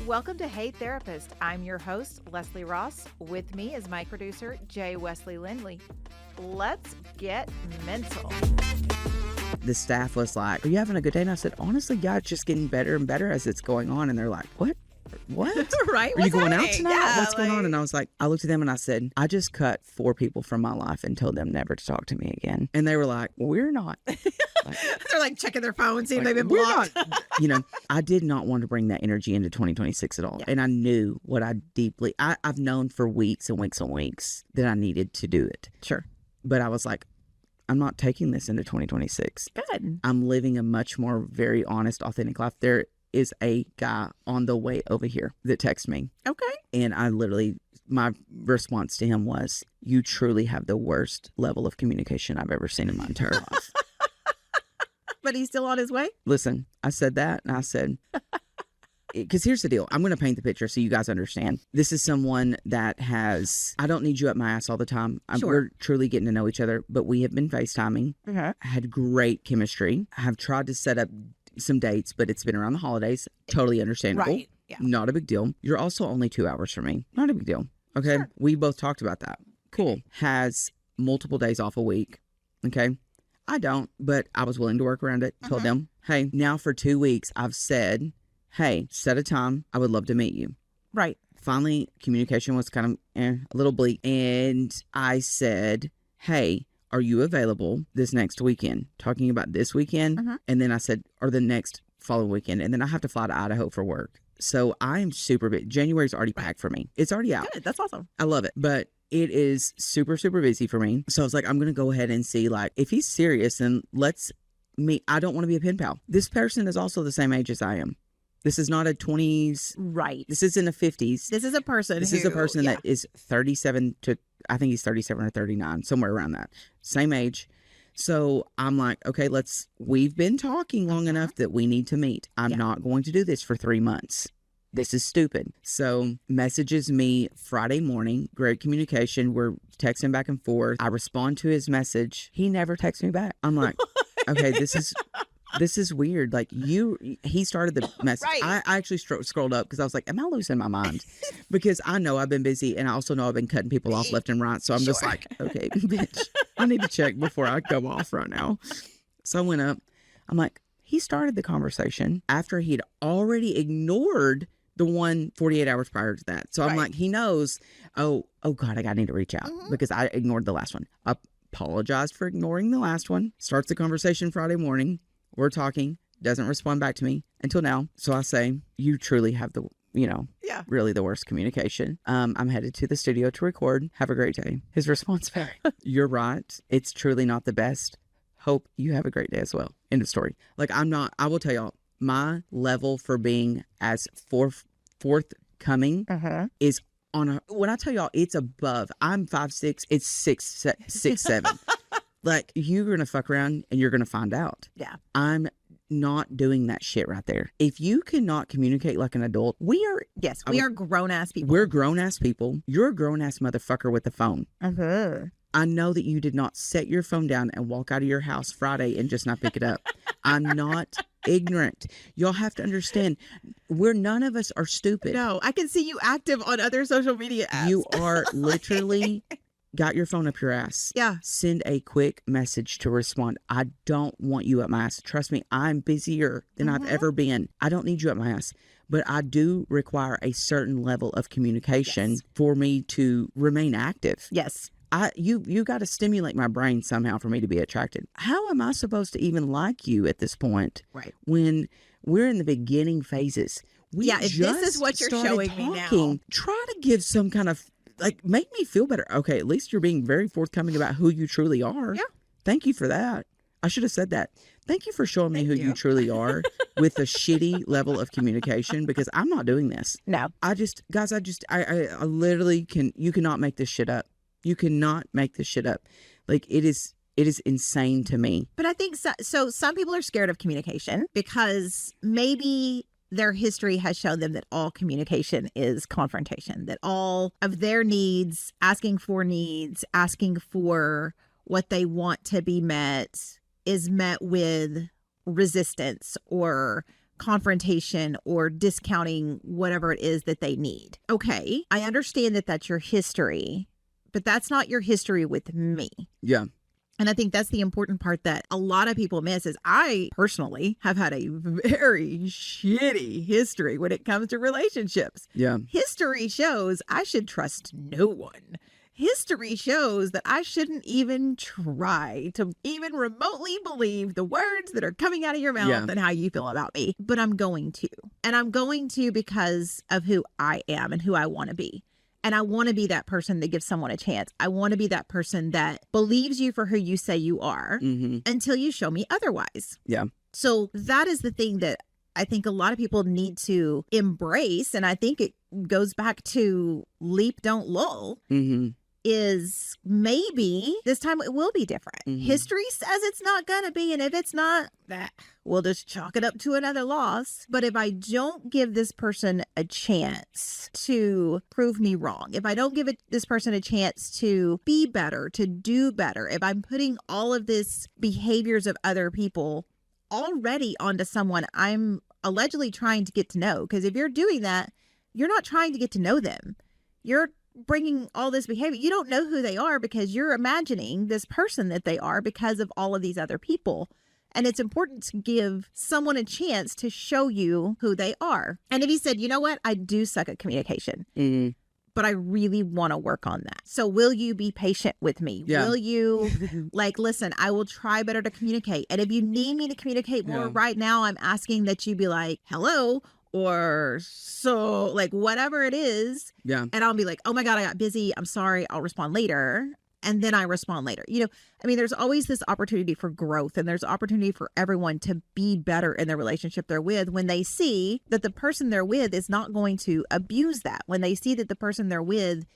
Welcome to Hey Therapist. I'm your host, Leslie Ross. With me is my producer, Jay Wesley Lindley. Let's get mental. The staff was like, "Are you having a good day?" And I said, "Honestly, yeah, it's just getting better and better as it's going on." And they're like, "What? Right? Are you going out tonight? Yeah, What's going on?" And I was like, I looked at them and I said, "I just cut 4 people from my life and told them never to talk to me again." And they were like, "We're not." They're like checking their phone, seeing Like, they've been we're blocked. not. I did not want to bring that energy into 2026 at all. Yeah. And I knew what I've known for weeks and weeks and weeks that I needed to do it. Sure. But I was like, I'm not taking this into 2026. Good. I'm living a much more very honest, authentic life. There is a guy on the way over here that texted me. Okay. And my response to him was, "You truly have the worst level of communication I've ever seen in my entire life." But he's still on his way? Listen, I said that and I said, because here's the deal. I'm going to paint the picture so you guys understand. This is someone that I don't need you up my ass all the time. Sure. We're truly getting to know each other, but we have been FaceTiming. Had great chemistry. I have tried to set up some dates, but it's been around the holidays. Totally understandable. Right. Yeah. Not a big deal. You're also only 2 hours from me. Not a big deal. Okay. Sure. We both talked about that. Cool. Has multiple days off a week. Okay. I don't, but I was willing to work around it. Told them, hey, now for 2 weeks, I've said, hey, set a time. I would love to meet you. Right. Finally, communication was kind of a little bleak. And I said, hey, are you available this next weekend? Talking about this weekend. And then I said, or the next following weekend. And then I have to fly to Idaho for work. So I am super busy. January's already packed for me. It's already out. Good. That's awesome. I love it. But it is super, super busy for me. So I was like, I'm going to go ahead and see, like, if he's serious, then let's meet. I don't want to be a pen pal. This person is also the same age as I am. This is not a 20s. Right. This is in the 50s. This is a person that is 37 to, I think he's 37 or 39, somewhere around that. Same age. So I'm like, okay, we've been talking long enough that we need to meet. I'm not going to do this for 3 months. This is stupid. So messages me Friday morning, great communication. We're texting back and forth. I respond to his message. He never texts me back. I'm like, okay, this is weird. Like he started the message. Right. I actually scrolled up because I was like, am I losing my mind? Because I know I've been busy and I also know I've been cutting people off left and right. So I'm just like, okay, bitch, I need to check before I go off right now. So I went up. I'm like, he started the conversation after he'd already ignored the one 48 hours prior to that. So I'm like, he knows, oh God, I need to reach out because I ignored the last one. I apologized for ignoring the last one. Starts the conversation Friday morning. We're talking, doesn't respond back to me until now. So I say, you truly have really the worst communication. I'm headed to the studio to record. Have a great day. His response back, you're right. It's truly not the best. Hope you have a great day as well. End of story. Like I will tell y'all, my level for being as forthcoming is when I tell y'all it's above. I'm 5'6", it's 6'7". Like you're going to fuck around and you're going to find out. Yeah. I'm not doing that shit right there. If you cannot communicate like an adult, we are grown ass people. We're grown ass people. You're a grown ass motherfucker with the phone. I know that you did not set your phone down and walk out of your house Friday and just not pick it up. I'm not ignorant. Y'all have to understand, none of us are stupid. No, I can see you active on other social media apps. You are literally got your phone up your ass. Yeah. Send a quick message to respond. I don't want you up my ass. Trust me, I'm busier than I've ever been. I don't need you up my ass. But I do require a certain level of communication for me to remain active. Yes. You got to stimulate my brain somehow for me to be attracted. How am I supposed to even like you at this point? Right. When we're in the beginning phases. If this is what you're showing me now. Try to give some kind of, make me feel better. Okay, at least you're being very forthcoming about who you truly are. Yeah. Thank you for that. I should have said that. Thank you for showing me who you truly are with a shitty level of communication, because I'm not doing this. No. I literally you cannot make this shit up. You cannot make this shit up. Like it is insane to me. But I think so some people are scared of communication because maybe their history has shown them that all communication is confrontation, that all of their needs, asking for what they want to be met is met with resistance or confrontation or discounting whatever it is that they need. Okay, I understand that that's your history, but that's not your history with me. Yeah. And I think that's the important part that a lot of people miss is I personally have had a very shitty history when it comes to relationships. Yeah. History shows I should trust no one. History shows that I shouldn't even try to even remotely believe the words that are coming out of your mouth and how you feel about me. But I'm going to. And I'm going to because of who I am and who I want to be. And I want to be that person that gives someone a chance. I want to be that person that believes you for who you say you are until you show me otherwise. Yeah. So that is the thing that I think a lot of people need to embrace. And I think it goes back to leap, don't lull. Is maybe this time it will be different. History says it's not going to be. And if it's not, we'll just chalk it up to another loss. But if I don't give this person a chance to prove me wrong, if I don't give this person a chance to be better, to do better, if I'm putting all of this behaviors of other people already onto someone I'm allegedly trying to get to know, because if you're doing that, you're not trying to get to know them. You're bringing all this behavior. You don't know who they are because you're imagining this person that they are because of all of these other people. And it's important to give someone a chance to show you who they are. And if he said, you know what, I do suck at communication, but I really want to work on that. So will you be patient with me? Will you listen, I will try better to communicate. And if you need me to communicate more right now, I'm asking that you be like, hello, or so, whatever it is. Yeah. And I'll be like, oh my God, I got busy. I'm sorry. I'll respond later. And then I respond later. There's always this opportunity for growth, and there's opportunity for everyone to be better in the relationship they're with when they see that the person they're with is not going to abuse that. When they see that the person they're with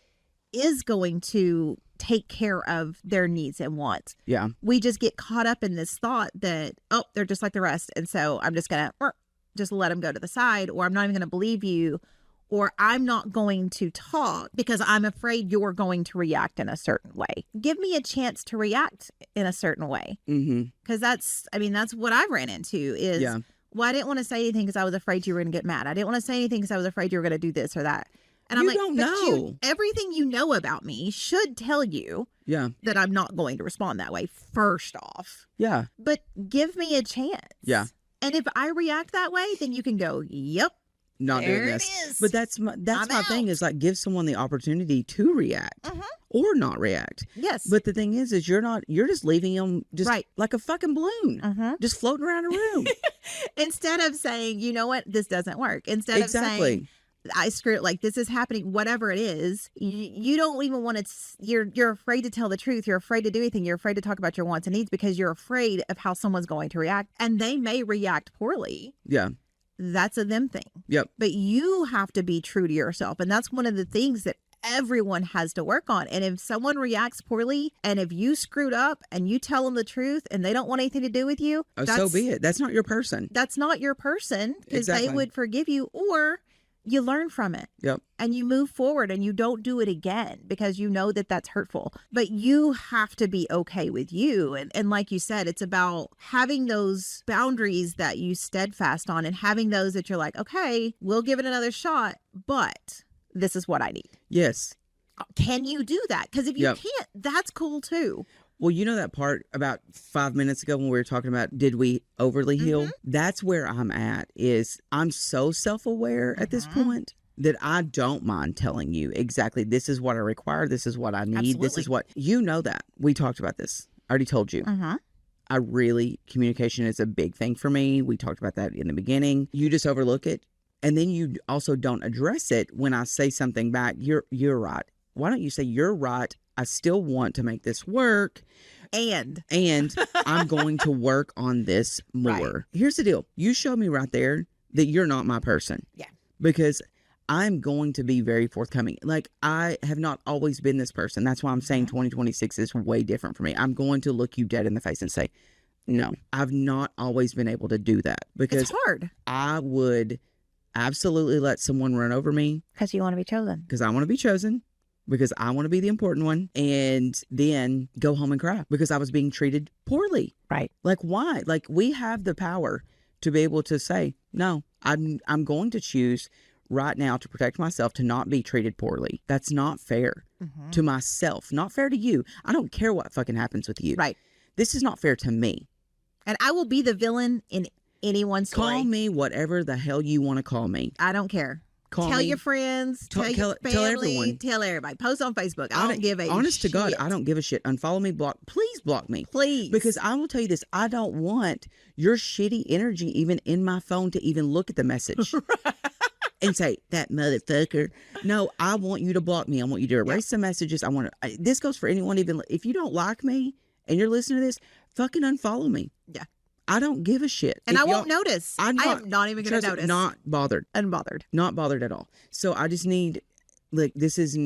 is going to take care of their needs and wants. Yeah. We just get caught up in this thought that, oh, they're just like the rest. And so I'm just going to just let them go to the side, or I'm not even going to believe you, or I'm not going to talk because I'm afraid you're going to react in a certain way. Give me a chance to react in a certain way. Because that's what I ran into is, well, I didn't want to say anything because I was afraid you were going to get mad. I didn't want to say anything because I was afraid you were going to do this or that. And I'm like, don't know. Everything you know about me should tell you that I'm not going to respond that way, first off. Yeah. But give me a chance. Yeah. And if I react that way, then you can go, yep. Not doing this. But that's my thing is give someone the opportunity to react or not react. Yes. But the thing is you're just leaving them just like a fucking balloon, just floating around a room. Instead of saying, you know what, this doesn't work. Instead of saying, I screwed it, this is happening, whatever it is, you don't even want to, you're afraid to tell the truth. You're afraid to do anything. You're afraid to talk about your wants and needs because you're afraid of how someone's going to react, and they may react poorly. Yeah. That's a them thing. Yep. But you have to be true to yourself. And that's one of the things that everyone has to work on. And if someone reacts poorly, and if you screwed up and you tell them the truth and they don't want anything to do with you, so be it. That's not your person. That's not your person, because they would forgive you, or you learn from it. Yep. And you move forward and you don't do it again because you know that that's hurtful. But you have to be okay with you. And like you said, it's about having those boundaries that you steadfast on, and having those that you're like, okay, we'll give it another shot, but this is what I need. Yes. Can you do that? Because if you can't, that's cool too. Well, you know that part about 5 minutes ago when we were talking about, did we overly heal? That's where I'm at, is I'm so self-aware at this point that I don't mind telling you exactly, this is what I require. This is what I need. Absolutely. This is what, that. We talked about this. I already told you. Communication is a big thing for me. We talked about that in the beginning. You just overlook it. And then you also don't address it when I say something back. You're right. Why don't you say, you're right? I still want to make this work. And I'm going to work on this more. Right. Here's the deal. You showed me right there that you're not my person. Yeah. Because I'm going to be very forthcoming. I have not always been this person. That's why I'm saying 2026 is way different for me. I'm going to look you dead in the face and say, no, I've not always been able to do that. Because it's hard. I would absolutely let someone run over me. Because you want to be chosen. Because I want to be chosen. Because I want to be the important one, and then go home and cry because I was being treated poorly. Right. Why? We have the power to be able to say, no, I'm going to choose right now to protect myself, to not be treated poorly. That's not fair to myself, not fair to you. I don't care what fucking happens with you. Right. This is not fair to me. And I will be the villain in anyone's story. Call me whatever the hell you want to call me. I don't care. Tell your friends, tell your family, tell everyone. Tell everybody. Post on Facebook. I don't give a honest shit. to God, I don't give a shit. Unfollow me, block. Please block me. Please. Because I will tell you this, I don't want your shitty energy even in my phone to even look at the message. And say, that motherfucker. No, I want you to block me. I want you to erase the messages. This goes for anyone, even if you don't like me and you're listening to this, fucking unfollow me. Yeah. I don't give a shit. And I won't notice. I am not even going to notice. Not bothered. Unbothered. Not bothered at all. So I just need, like, this is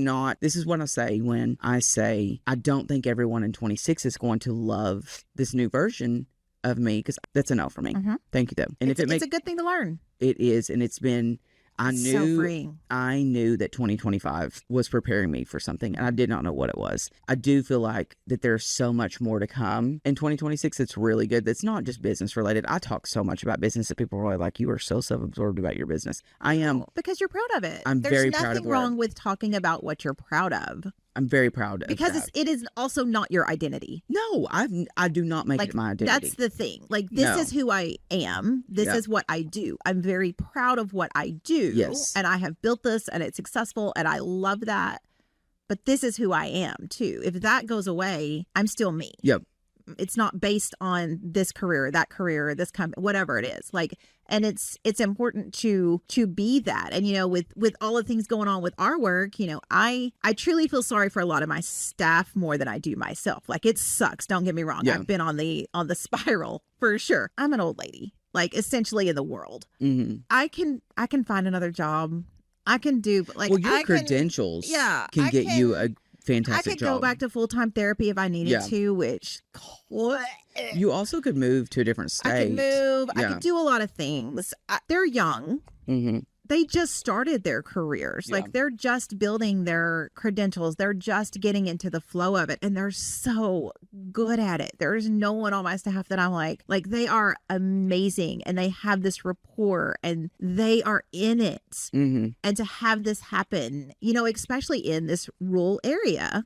what I say when I say I don't think everyone in 26 is going to love this new version of me, because that's a no for me. Thank you, though. And it's a good thing to learn. It is, and it's been... I knew that 2025 was preparing me for something, and I did not know what it was. I do feel like that there's so much more to come in 2026. It's really good. That's not just business related. I talk so much about business that people are really like, you are so self-absorbed about your business. I am. Because you're proud of it. Very proud of it. There's nothing wrong with talking about what you're proud of. I'm very proud of because that. it is also not your identity. No, I do not make it my identity. That's the thing. Like, this is who I am. This is what I do. I'm very proud of what I do. Yes. And I have built this and it's successful and I love that. But this is who I am too. If that goes away, I'm still me. Yep. It's not based on this career, that career, this company, whatever it is. Like, and it's important to be that. And, you know, with all the things going on with our work, you know, I truly feel sorry for a lot of my staff more than I do myself. Like, it sucks. Don't get me wrong. Yeah. I've been on the spiral for sure. I'm an old lady, like, essentially in the world. I can find another job. I can do, like, well, your credentials can get you a fantastic job. I could go back to full-time therapy if I needed to, which you also could move to a different state. I could move. I could do a lot of things. They're young. They just started their careers. Like, they're just building their credentials. They're just getting into the flow of it. And they're so good at it. There's no one on my staff that I'm like they are amazing. And they have this rapport and they are in it. And to have this happen, you know, especially in this rural area,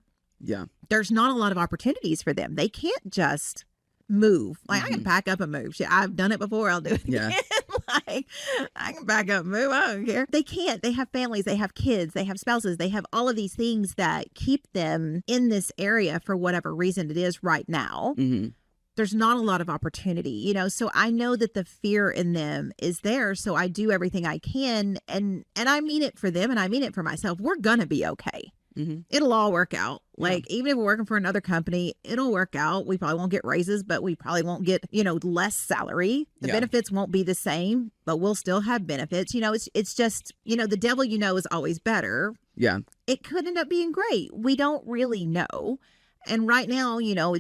there's not a lot of opportunities for them. They can't just move. Like, I can pack up and move. Shit, I've done it before. I'll do it again. Like, I can pack up and move. I don't care. They can't. They have families. They have kids. They have spouses. They have all of these things that keep them in this area for whatever reason it is right now. There's not a lot of opportunity, you know, so I know that the fear in them is there. So I do everything I can. And I mean it for them and I mean it for myself. We're going to be okay. It'll all work out. Like, even if we're working for another company, it'll work out. We probably won't get raises, but we probably won't get, you know, less salary. The benefits won't be the same, but we'll still have benefits. You know, it's just, you know, the devil, you know, is always better. Yeah. It could end up being great. We don't really know. And right now, you know,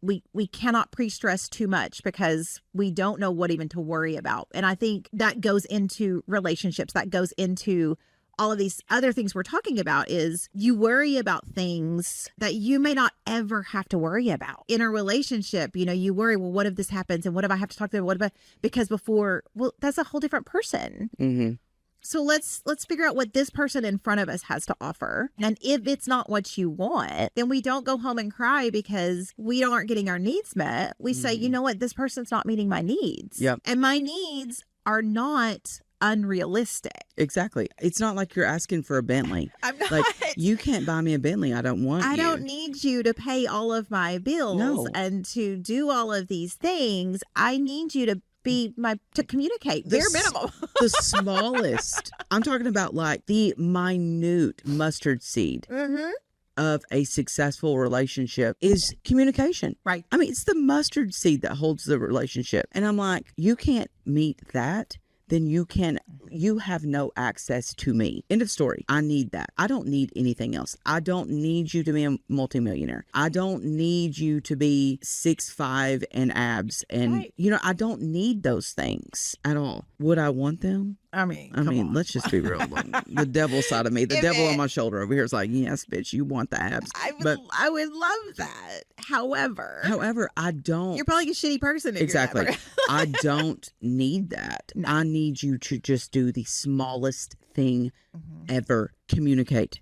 we cannot pre-stress too much because we don't know what even to worry about. And I think that goes into relationships. That goes into all of these other things we're talking about. Is you worry about things that you may not ever have to worry about in a relationship. You know, you worry, well, what if this happens? And what if I have to talk to them? What about, because before, well, that's a whole different person. So let's figure out what this person in front of us has to offer. And if it's not what you want, then we don't go home and cry because we aren't getting our needs met. We say, you know what, this person's not meeting my needs. And my needs are not unrealistic. Exactly. It's not like you're asking for a Bentley. I'm not. Like, you can't buy me a Bentley. I don't want I don't need you to pay all of my bills and to do all of these things. I need you to be to communicate bare minimum. The smallest. I'm talking about like the minute mustard seed. Of a successful relationship is communication. Right. I mean, it's the mustard seed that holds the relationship. And I'm like, you can't meet that, then you have no access to me. End of story. I need that. I don't need anything else. I don't need you to be a multimillionaire. I don't need you to be 6'5" and abs. And, you know, I don't need those things at all. Would I want them? I mean, let's just be real. The devil side of me, the devil on my shoulder over here is like, yes, bitch, you want the abs. I would love that. However, I don't. You're probably a shitty person. Exactly. I don't need that. No. I need you to just do the smallest thing ever. Communicate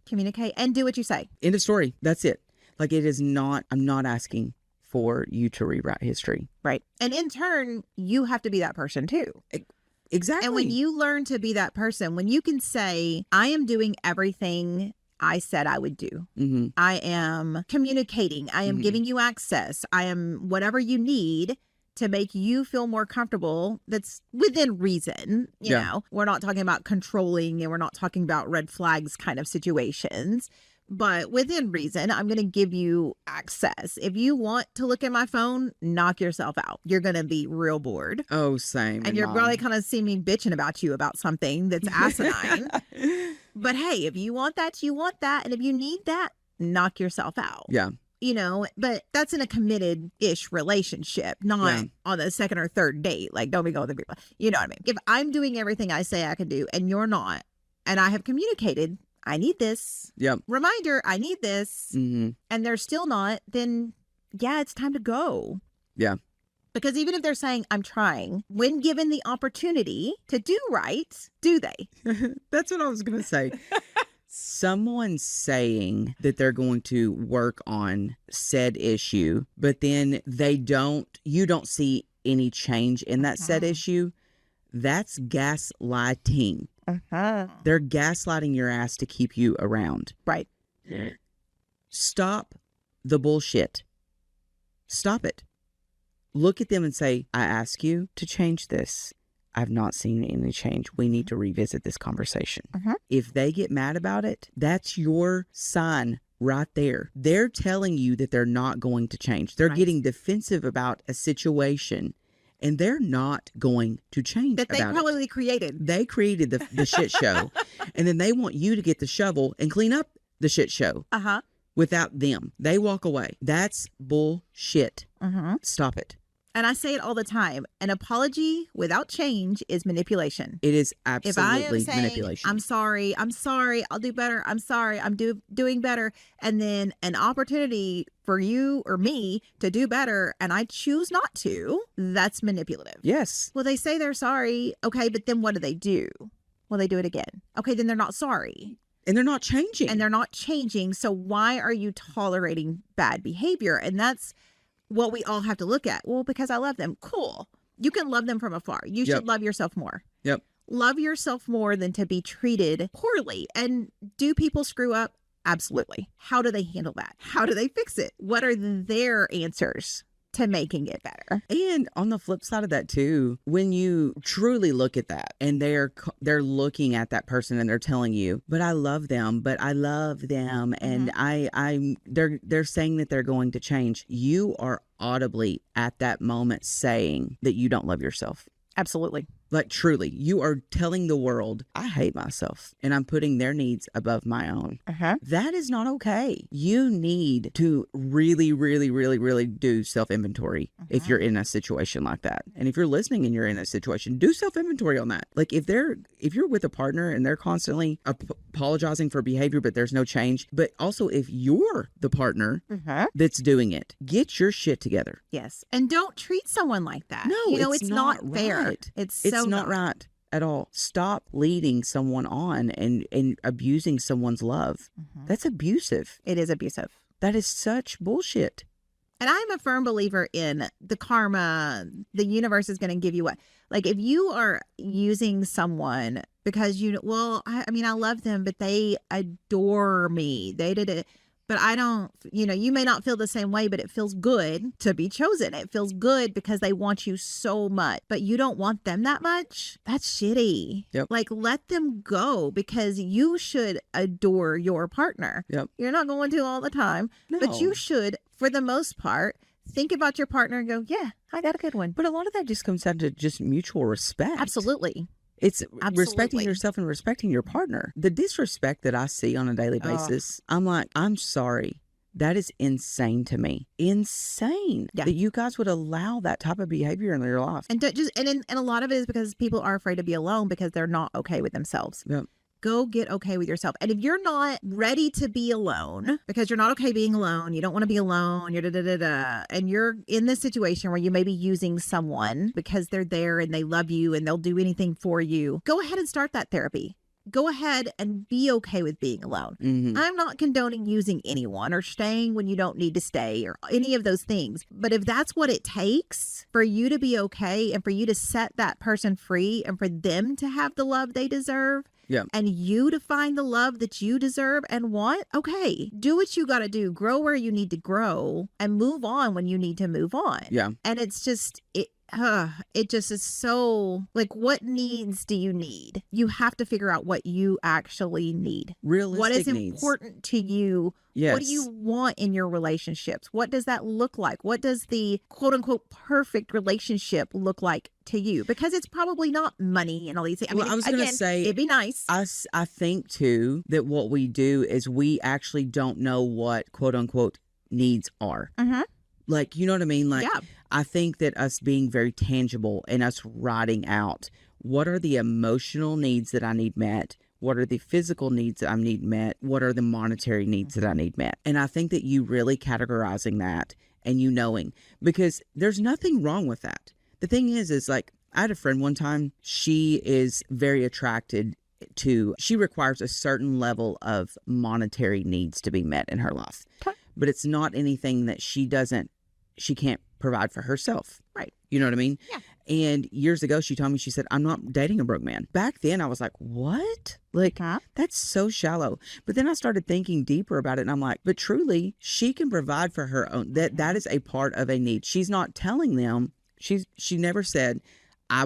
and do what you say. End of story. That's it. Like, it is not, I'm not asking for you to rewrite history. Right. And in turn, you have to be that person too. Exactly. And when you learn to be that person, when you can say, I am doing everything I said I would do. I am communicating. I am giving you access. I am whatever you need to make you feel more comfortable. That's within reason. You know, we're not talking about controlling, and we're not talking about red flags kind of situations. But within reason, I'm going to give you access. If you want to look at my phone, knock yourself out. You're going to be real bored. Oh, same. And you're probably kind of see me bitching about you about something that's asinine. But hey, if you want that, you want that. And if you need that, knock yourself out. Yeah. You know, but that's in a committed-ish relationship, not on the second or third date. Like, don't be going with people. You know what I mean? If I'm doing everything I say I can do and you're not, and I have communicated, I need this. Yep. Reminder, I need this. And they're still not, then yeah, it's time to go. Yeah. Because even if they're saying, I'm trying, when given the opportunity to do right, do they? That's what I was going to say. Someone saying that they're going to work on said issue, but then you don't see any change in that said issue. That's gaslighting. They're gaslighting your ass to keep you around. Right. Stop the bullshit. Stop it. Look at them and say, I ask you to change this. I've not seen any change. We need to revisit this conversation. If they get mad about it, that's your sign right there. They're telling you that they're not going to change. They're getting defensive about a situation. And they're not going to change that they probably created. They created the shit show. And then they want you to get the shovel and clean up the shit show. Without them. They walk away. That's bullshit. Stop it. And I say it all the time. An apology without change is manipulation. It is absolutely if I am saying, manipulation. I'm sorry, I'll do better. I'm sorry, I'm doing better. And then an opportunity for you or me to do better, and I choose not to, that's manipulative. Yes. Well, they say they're sorry. Okay, but then what do? Well, they do it again. Okay, then they're not sorry. And they're not changing. So why are you tolerating bad behavior? And that's what we all have to look at. Well, because I love them. Cool. You can love them from afar. You should love yourself more. Yep. Love yourself more than to be treated poorly. And do people screw up? Absolutely. How do they handle that? How do they fix it? What are their answers to making it better? And on the flip side of that too, when you truly look at that and they're looking at that person and they're telling you, but I love them, and they're saying that they're going to change. You are audibly at that moment saying that you don't love yourself. Absolutely. Like, truly, you are telling the world, I hate myself, and I'm putting their needs above my own. That is not okay. You need to really, really, really, really do self-inventory if you're in a situation like that. And if you're listening and you're in a situation, do self-inventory on that. Like, if you're with a partner and they're constantly apologizing for behavior, but there's no change, but also if you're the partner that's doing it, get your shit together. Yes. And don't treat someone like that. No, it's not fair. Right. It's not right at all. Stop leading someone on and abusing someone's love. That's abusive. It is abusive. That is such bullshit. And I'm a firm believer in the karma. The universe is going to give you what? Like, if you are using someone because I love them, but they adore me. They did it. But I don't, you may not feel the same way, but it feels good to be chosen. It feels good because they want you so much, but you don't want them that much. That's shitty. Yep. Like, let them go, because you should adore your partner. Yep. You're not going to all the time, but you should, for the most part, think about your partner and go, yeah, I got a good one. But a lot of that just comes down to just mutual respect. Absolutely. It's respecting yourself and respecting your partner. The disrespect that I see on a daily basis, I'm like, I'm sorry, That is insane to me. Insane Yeah. that you guys would allow that type of behavior in your life. And and a lot of it is because people are afraid to be alone because they're not okay with themselves. Yep. Go get okay with yourself. And if you're not ready to be alone because you're not okay being alone, you don't want to be alone, and you're in this situation where you may be using someone because they're there and they love you and they'll do anything for you, go ahead and start that therapy. Go ahead and be okay with being alone. Mm-hmm. I'm not condoning using anyone or staying when you don't need to stay or any of those things. But if that's what it takes for you to be okay and for you to set that person free and for them to have the love they deserve, Yeah. and you to find the love that you deserve and want, okay, do what you got to do. Grow where you need to grow and move on when you need to move on. Yeah. And it's just, it just is so, like, what needs do you need? You have to figure out what you actually need. Realistic What is needs. important to you? Yes. What do you want in your relationships? What does that look like? What does the quote unquote perfect relationship look like to you? Because it's probably not money and all these things. I mean, I was going to say, it'd be nice. I think too that what we do is we actually don't know what quote unquote needs are. Mm-hmm. Like, you know what I mean? Like, Yeah. I think that us being very tangible and us writing out what are the emotional needs that I need met? What are the physical needs that I need met? What are the monetary needs that I need met? And I think that you really categorizing that and you knowing, because there's nothing wrong with that. The thing is like, I had a friend one time, she is very attracted to, she requires a certain level of monetary needs to be met in her life. Okay. But it's not anything that she can't provide for herself. Right. You know what I mean? Yeah. And years ago, she told me, she said, I'm not dating a broke man. Back then, I was like, what? Like, Huh? that's so shallow. But then I started thinking deeper about it. And I'm like, but truly, she can provide for her own. That is a part of a need. She's not telling them. She never said, I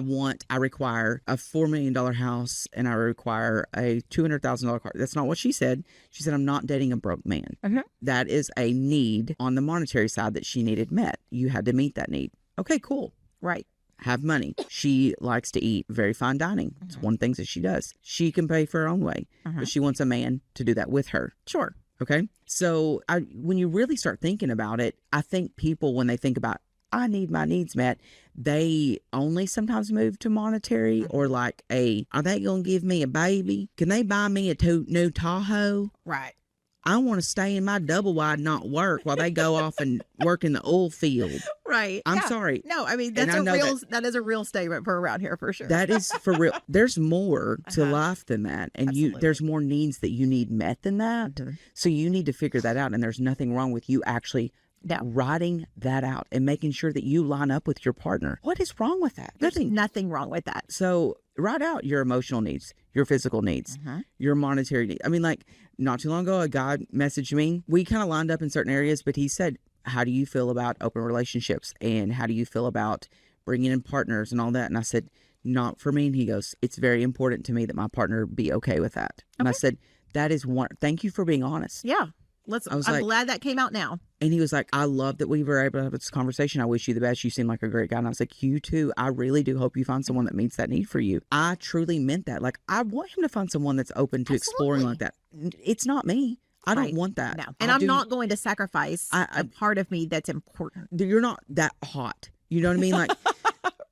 require a $4 million house and I require a $200,000 car. That's not what she said. She said, I'm not dating a broke man. Mm-hmm. That is a need on the monetary side that she needed met. You had to meet that need. Okay, cool. Right. Have money. She likes to eat very fine dining. It's one of the things that she does. She can pay for her own way, but she wants a man to do that with her. Sure. Okay. So when you really start thinking about it, I think people, when they think about, I need my needs met, they only sometimes move to monetary or like are they going to give me a baby? Can they buy me a new Tahoe? Right. I want to stay in my double wide, not work while they go off and work in the oil field. Right. I'm Yeah. sorry. No, I mean, And that's I know that is a real statement for around here for sure. That is for real. There's more to Uh-huh. life than that. And Absolutely. there's more needs that you need met than that. Mhm. So you need to figure that out. And there's nothing wrong with you actually No. writing that out and making sure that you line up with your partner. What is wrong with that? There's Nothing. nothing wrong with that. So write out your emotional needs, your physical needs, your monetary needs. I mean, like not too long ago, a guy messaged me. We kind of lined up in certain areas, but he said, how do you feel about open relationships? And how do you feel about bringing in partners and all that? And I said, not for me. And he goes, it's very important to me that my partner be okay with that. And I said, that is one. Thank you for being honest. Yeah. I'm glad that came out now. And he was like, I love that we were able to have this conversation. I wish you the best. You seem like a great guy. And I was like, you too. I really do hope you find someone that meets that need for you. I truly meant that. Like, I want him to find someone that's open to exploring like that. It's not me. I don't want that. No. And I'm not going to sacrifice a part of me that's important. You're not that hot. You know what I mean? Like,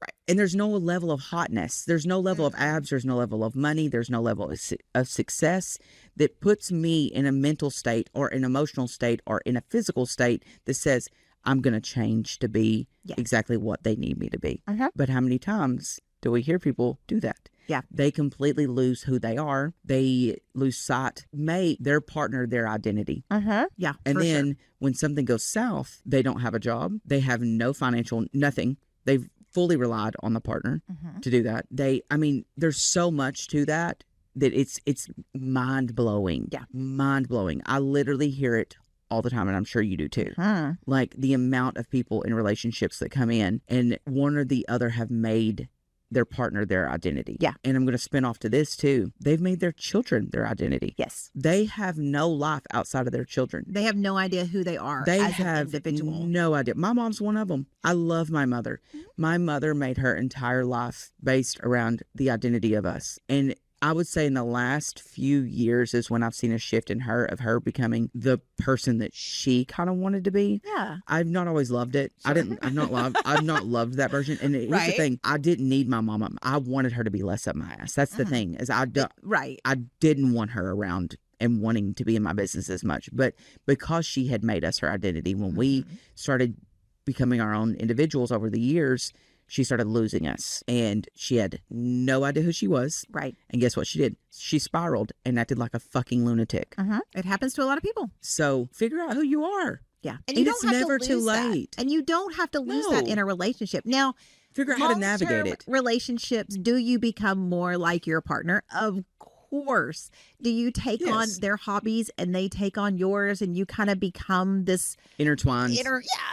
Right. And there's no level of hotness. There's no level of abs. There's no level of money. There's no level of success that puts me in a mental state or an emotional state or in a physical state that says, I'm going to change to be exactly what they need me to be. But how many times do we hear people do that? Yeah. They completely lose who they are. They lose sight, make their partner their identity. Yeah. And for then sure. when something goes south, they don't have a job. They have no financial, nothing. They've fully relied on the partner to do that. There's so much to that it's mind blowing. Yeah. Mind blowing. I literally hear it all the time, and I'm sure you do too. Like the amount of people in relationships that come in and one or the other have made their partner their identity. Yeah. And I'm going to spin off to this too. They've made their children their identity. Yes. They have no life outside of their children. They have no idea who they are They as have an individual. no idea. My mom's one of them. I love my mother. My mother made her entire life based around the identity of us. And I would say in the last few years is when I've seen a shift in her, of her becoming the person that she kind of wanted to be. Yeah. I've not always loved it. Sure. I've not loved that version. And here's the Right. thing. I didn't need my mama. I wanted her to be less up my ass. That's the thing, is I didn't want her around and wanting to be in my business as much. But because she had made us her identity, when we started becoming our own individuals over the years, she started losing us, and she had no idea who she was. Right. And guess what she did? She spiraled and acted like a fucking lunatic. It happens to a lot of people. So figure out who you are. Yeah. And it's never too late. And you don't have to lose that in a relationship. Now, figure out how to navigate it. Relationships, do you become more like your partner? Of course. Do you take on their hobbies and they take on yours, and you kind of become this intertwined,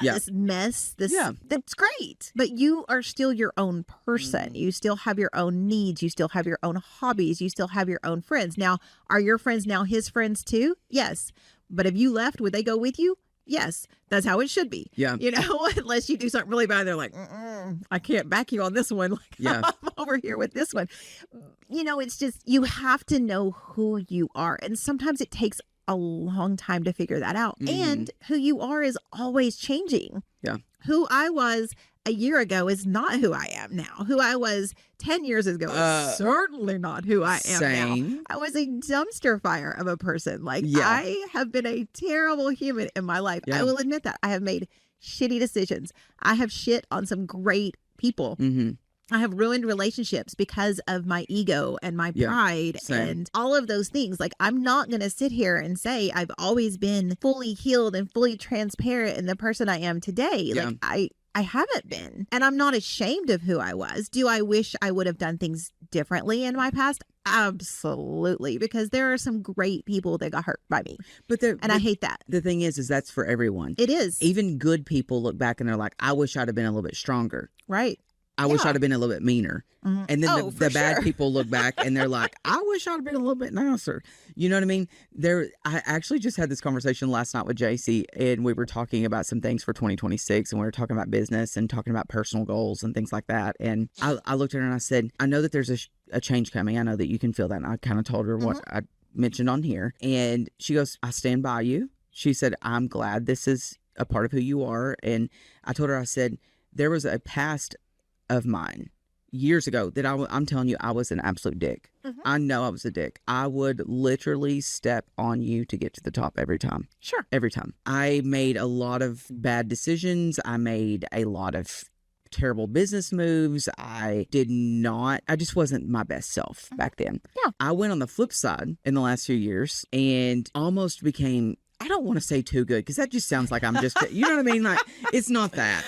this mess? That's great. But you are still your own person. You still have your own needs. You still have your own hobbies. You still have your own friends. Now, are your friends now his friends too? Yes. But if you left, would they go with you? Yes, that's how it should be. Yeah. You know, unless you do something really bad, they're like, I can't back you on this one. Like, I'm over here with this one. You know, it's just, you have to know who you are. And sometimes it takes a long time to figure that out. And who you are is always changing. Yeah. Who I was a year ago is not who I am now. Who I was 10 years ago is certainly not who I am now. I was a dumpster fire of a person. Like, I have been a terrible human in my life. I will admit that. I have made shitty decisions. I have shit on some great people. I have ruined relationships because of my ego and my pride and all of those things. Like, I'm not going to sit here and say I've always been fully healed and fully transparent in the person I am today. Like, I haven't been. And I'm not ashamed of who I was. Do I wish I would have done things differently in my past? Absolutely. Because there are some great people that got hurt by me. And I hate that. The thing is that's for everyone. It is. Even good people look back and they're like, I wish I'd have been a little bit stronger. Right. I wish I'd have been a little bit meaner. And then the bad people look back and they're like, I wish I'd have been a little bit nicer. You know what I mean? I actually just had this conversation last night with JC, and we were talking about some things for 2026, and we were talking about business and talking about personal goals and things like that. And I looked at her and I said, I know that there's a change coming. I know that you can feel that. And I kind of told her what I mentioned on here. And she goes, I stand by you. She said, I'm glad this is a part of who you are. And I told her, I said, there was a past of mine years ago that I'm telling you, I was an absolute dick. I know I was a dick. I would literally step on you to get to the top every time. Sure. Every time. I made a lot of bad decisions. I made a lot of terrible business moves. I just wasn't my best self back then. Yeah. I went on the flip side in the last few years and almost became, I don't want to say too good because that just sounds like I'm just, you know what I mean? Like, it's not that.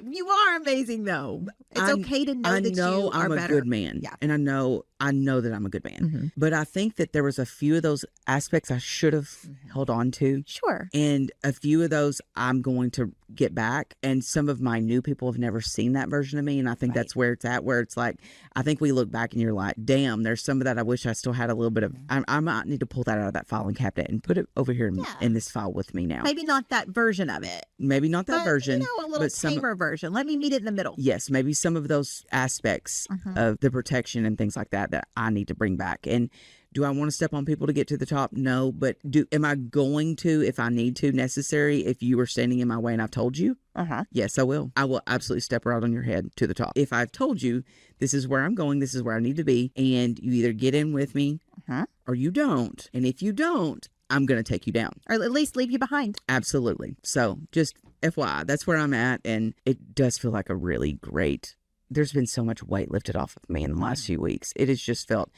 You are amazing though. It's okay to know that you are better. I'm a good man. Yeah. And I know that I'm a good man. But I think that there was a few of those aspects I should have held on to. Sure. And a few of those I'm going to get back. And some of my new people have never seen that version of me. And I think that's where it's at, where it's like, I think we look back and you're like, damn, there's some of that I wish I still had a little bit of, I might need to pull that out of that filing cabinet and put it over here in this file with me now. Maybe not that version of it. Maybe not that version. You know, a little tamer version. Let me meet it in the middle. Yes, maybe some of those aspects of the protection and things like that I need to bring back. And do I want to step on people to get to the top? No, but am I going to, if I need to, necessary, if you are standing in my way and I've told you? Yes, I will. I will absolutely step right on your head to the top. If I've told you this is where I'm going, this is where I need to be, and you either get in with me or you don't. And if you don't, I'm going to take you down. Or at least leave you behind. Absolutely. So just FYI, that's where I'm at. And it does feel like a really great, there's been so much weight lifted off of me in the last few weeks. It has just felt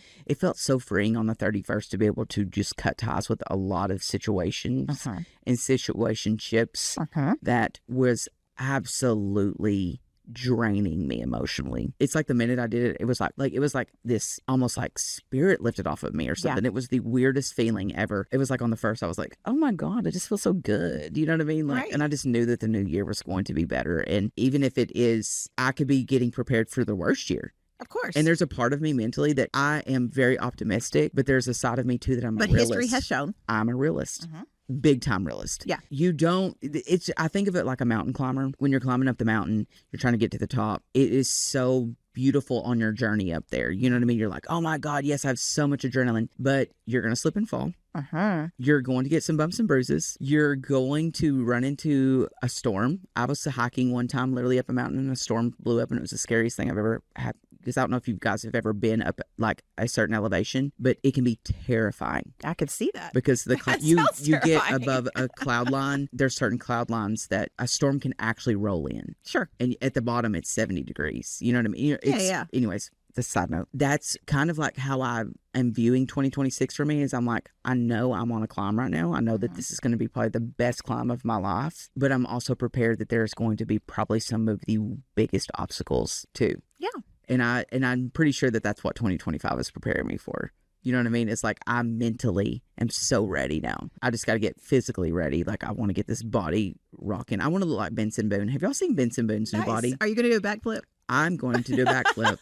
so freeing on the 31st to be able to just cut ties with a lot of situations and situationships that was absolutely draining me emotionally. It's like the minute I did it, it was like this almost like spirit lifted off of me or something. Yeah. It was the weirdest feeling ever. It was like on the first, I was like, oh my God, I just feel so good. You know what I mean? Like, and I just knew that the new year was going to be better. And even if it is, I could be getting prepared for the worst year. Of course. And there's a part of me mentally that I am very optimistic, but there's a side of me too that I'm a realist. But history has shown. I'm a realist. Big time realist. Yeah. I think of it like a mountain climber. When you're climbing up the mountain, you're trying to get to the top. It is so beautiful on your journey up there. You know what I mean? You're like, oh my God, yes, I have so much adrenaline, but you're going to slip and fall. You're going to get some bumps and bruises. You're going to run into a storm. I was hiking one time, literally up a mountain, and a storm blew up, and it was the scariest thing I've ever had. Because I don't know if you guys have ever been up like a certain elevation, but it can be terrifying. I could see that. Because you get terrifying. above a cloud line. There's certain cloud lines that a storm can actually roll in. Sure. And at the bottom, it's 70 degrees. You know what I mean? Yeah. Anyways, the side note. That's kind of like how I am viewing 2026 for me is I'm like, I know I'm on a climb right now. I know that this is going to be probably the best climb of my life, but I'm also prepared that there's going to be probably some of the biggest obstacles too. Yeah. And I'm pretty sure that that's what 2025 is preparing me for. You know what I mean? It's like I mentally am so ready now. I just got to get physically ready. Like I want to get this body rocking. I want to look like Benson Boone. Have y'all seen Benson Boone's new body? Are you going to do a backflip? I'm going to do a backflip.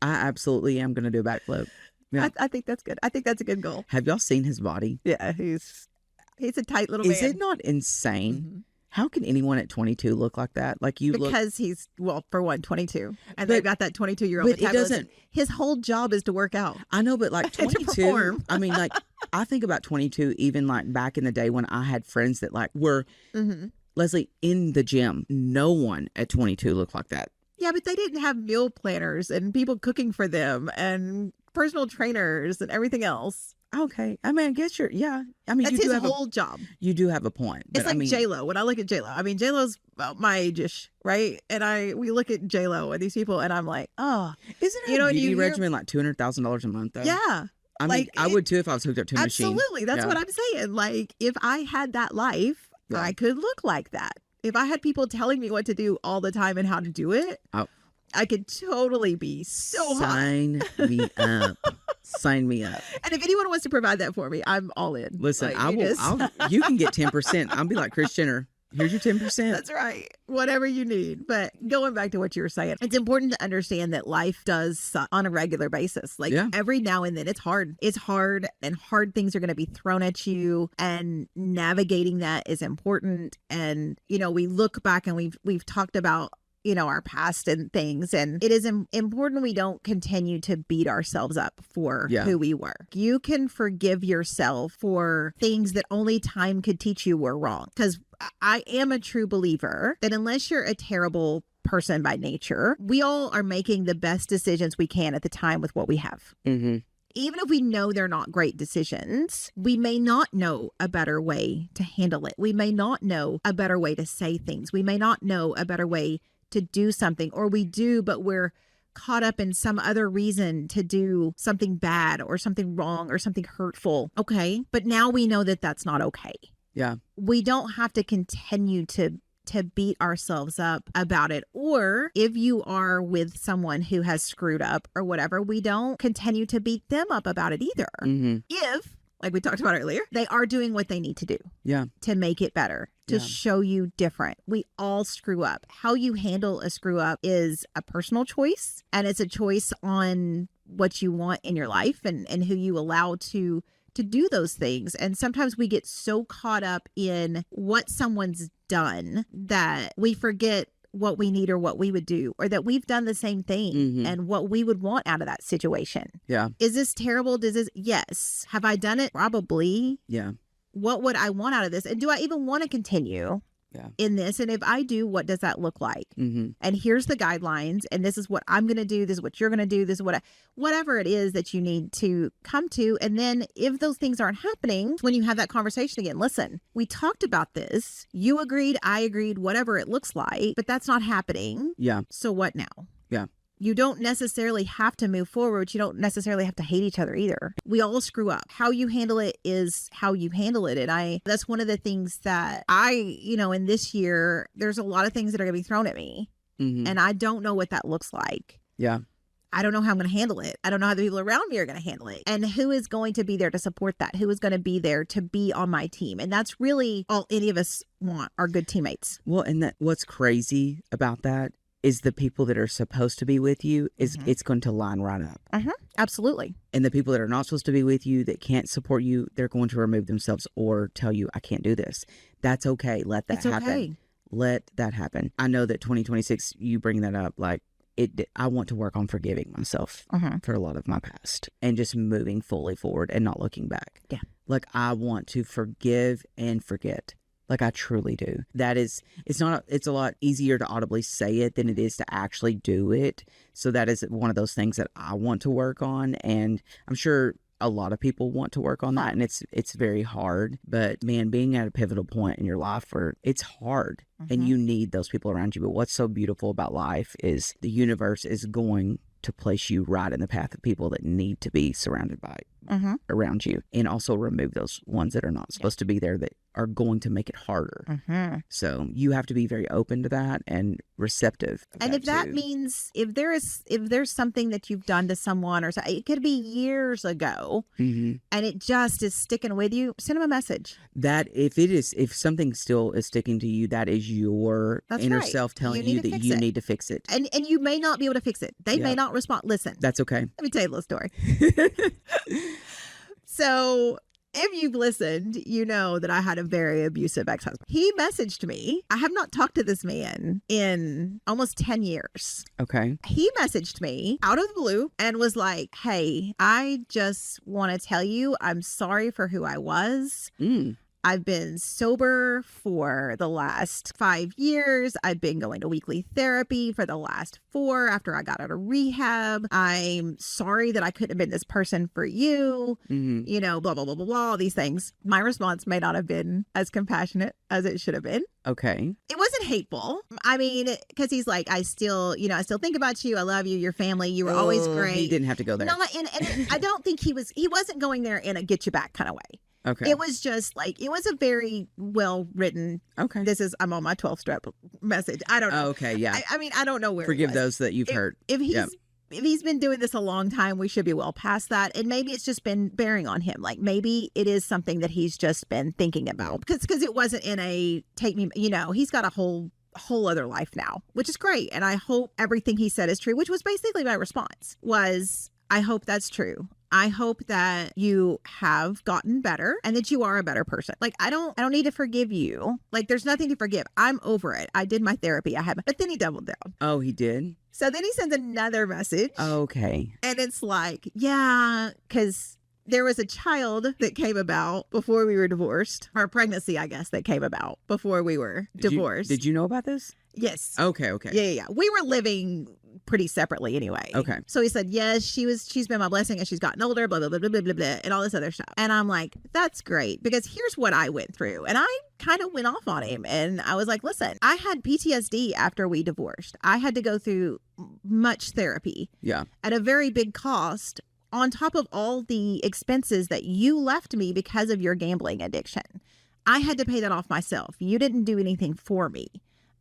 I absolutely am going to do a backflip. Yeah. I think that's good. I think that's a good goal. Have y'all seen his body? Yeah, he's a tight little man. Is it not insane? Mm-hmm. How can anyone at 22 look like that? Like you because he's, well, for one, 22. And they've got that 22-year-old but it doesn't. His whole job is to work out. I know, but like 22, perform. I mean, like I think about 22, even like back in the day when I had friends that like were, Leslie, in the gym. No one at 22 looked like that. Yeah, but they didn't have meal planners and people cooking for them and personal trainers and everything else. Okay. I mean, I guess I mean, that's his whole job. You do have a point. It's like J-Lo. When I look at J-Lo, I mean, J-Lo's about my age-ish, right? And we look at J-Lo and these people and I'm like, oh. Isn't her beauty regimen like $200,000 a month though? Yeah. I mean, I would too if I was hooked up to a machine. Absolutely. That's what I'm saying. Like, if I had that life, I could look like that. If I had people telling me what to do all the time and how to do it, I could totally be so hot. Sign me up. Sign me up. And if anyone wants to provide that for me, I'm all in. Listen, you can get 10%. I'll be like Kris Jenner. Here's your 10%. That's right. Whatever you need. But going back to what you were saying, it's important to understand that life does suck on a regular basis. Like every now and then it's hard. It's hard and hard things are going to be thrown at you, and navigating that is important. And, you know, we look back and we've talked about, you know, our past and things. And it is important we don't continue to beat ourselves up for who we were. You can forgive yourself for things that only time could teach you were wrong. Because I am a true believer that unless you're a terrible person by nature, we all are making the best decisions we can at the time with what we have. Mm-hmm. Even if we know they're not great decisions, we may not know a better way to handle it. We may not know a better way to say things. We may not know a better way to do something, or we do, but we're caught up in some other reason to do something bad or something wrong or something hurtful. Okay. But now we know that that's not okay. Yeah. We don't have to continue to beat ourselves up about it. Or if you are with someone who has screwed up or whatever, we don't continue to beat them up about it either. Mm-hmm. If, like we talked about earlier, they are doing what they need to do to make it better, to show you different. We all screw up. How you handle a screw up is a personal choice, and it's a choice on what you want in your life and who you allow to do those things. And sometimes we get so caught up in what someone's done that we forget what we need or what we would do, or that we've done the same thing and what we would want out of that situation. Yeah. Is this terrible? Yes. Have I done it? Probably. Yeah. What would I want out of this? And do I even want to continue in this? And if I do, what does that look like? And here's the guidelines. And this is what I'm going to do. This is what you're going to do. This is whatever it is that you need to come to. And then if those things aren't happening, when you have that conversation again, listen, we talked about this. You agreed. I agreed, whatever it looks like, but that's not happening. Yeah. So what now? Yeah. You don't necessarily have to move forward. You don't necessarily have to hate each other either. We all screw up. How you handle it is how you handle it. And that's one of the things that in this year, there's a lot of things that are going to be thrown at me. And I don't know what that looks like. Yeah. I don't know how I'm going to handle it. I don't know how the people around me are going to handle it. And who is going to be there to support that? Who is going to be there to be on my team? And that's really all any of us want, are good teammates. Well, and what's crazy about that is the people that are supposed to be with you, it's going to line right up. Absolutely. And the people that are not supposed to be with you, that can't support you, they're going to remove themselves or tell you, I can't do this. That's okay. Let that happen. Okay. Let that happen. I know that 2026, you bring that up, like, I want to work on forgiving myself Uh-huh. for a lot of my past and just moving fully forward and not looking back. Yeah. Like, I want to forgive and forget. Like, I truly do. It's a lot easier to audibly say it than it is to actually do it. So that is one of those things that I want to work on. And I'm sure a lot of people want to work on that, and it's very hard. But man, being at a pivotal point in your life where it's hard and you need those people around you. But what's so beautiful about life is the universe is going to place you right in the path of people that need to be surrounded by around you, and also remove those ones that are not supposed to be there that are going to make it harder. So you have to be very open to that and receptive. And if that means if there's something that you've done to someone, or it could be years ago, and it just is sticking with you, send them a message. That if something still is sticking to you, that is your inner self telling you that you need to fix it. And you may not be able to fix it. They may not respond. Listen, that's okay. Let me tell you a little story. So if you've listened, you know that I had a very abusive ex-husband. He messaged me. I have not talked to this man in almost 10 years. Okay. He messaged me out of the blue and was like, hey, I just want to tell you I'm sorry for who I was. I've been sober for the last 5 years. I've been going to weekly therapy for the last 4 after I got out of rehab. I'm sorry that I couldn't have been this person for you. You know, blah, blah, blah, blah, blah, all these things. My response may not have been as compassionate as it should have been. Okay. It wasn't hateful. I mean, because he's like, I still think about you. I love you, your family. You were always great. He didn't have to go there. No, and I don't think he wasn't going there in a get you back kind of way. Okay. It was just like, it was a very well written, I'm on my 12th step message. I don't know. Okay, yeah. I mean, I don't know where. Forgive those that you've hurt. If he's been doing this a long time, we should be well past that. And maybe it's just been bearing on him. Like, maybe it is something that he's just been thinking about. Because it wasn't in a take me, he's got a whole other life now, which is great. And I hope everything he said is true, which was basically my response was, I hope that's true. I hope that you have gotten better and that you are a better person. Like, I don't need to forgive you. Like, there's nothing to forgive. I'm over it. I did my therapy. But then he doubled down. Oh, he did? So then he sends another message. Okay. And it's like, yeah, because there was a child that came about before we were divorced, or a pregnancy, I guess, that came about before we were divorced. Did you know about this? Yes. Okay. Yeah. We were living pretty separately anyway. Okay. So he said, yes, she's been my blessing as she's gotten older, blah, blah, blah, blah, blah, blah, blah, and all this other stuff. And I'm like, that's great, because here's what I went through. And I kind of went off on him. And I was like, listen, I had PTSD after we divorced. I had to go through much therapy. Yeah. At a very big cost, on top of all the expenses that you left me because of your gambling addiction. I had to pay that off myself. You didn't do anything for me.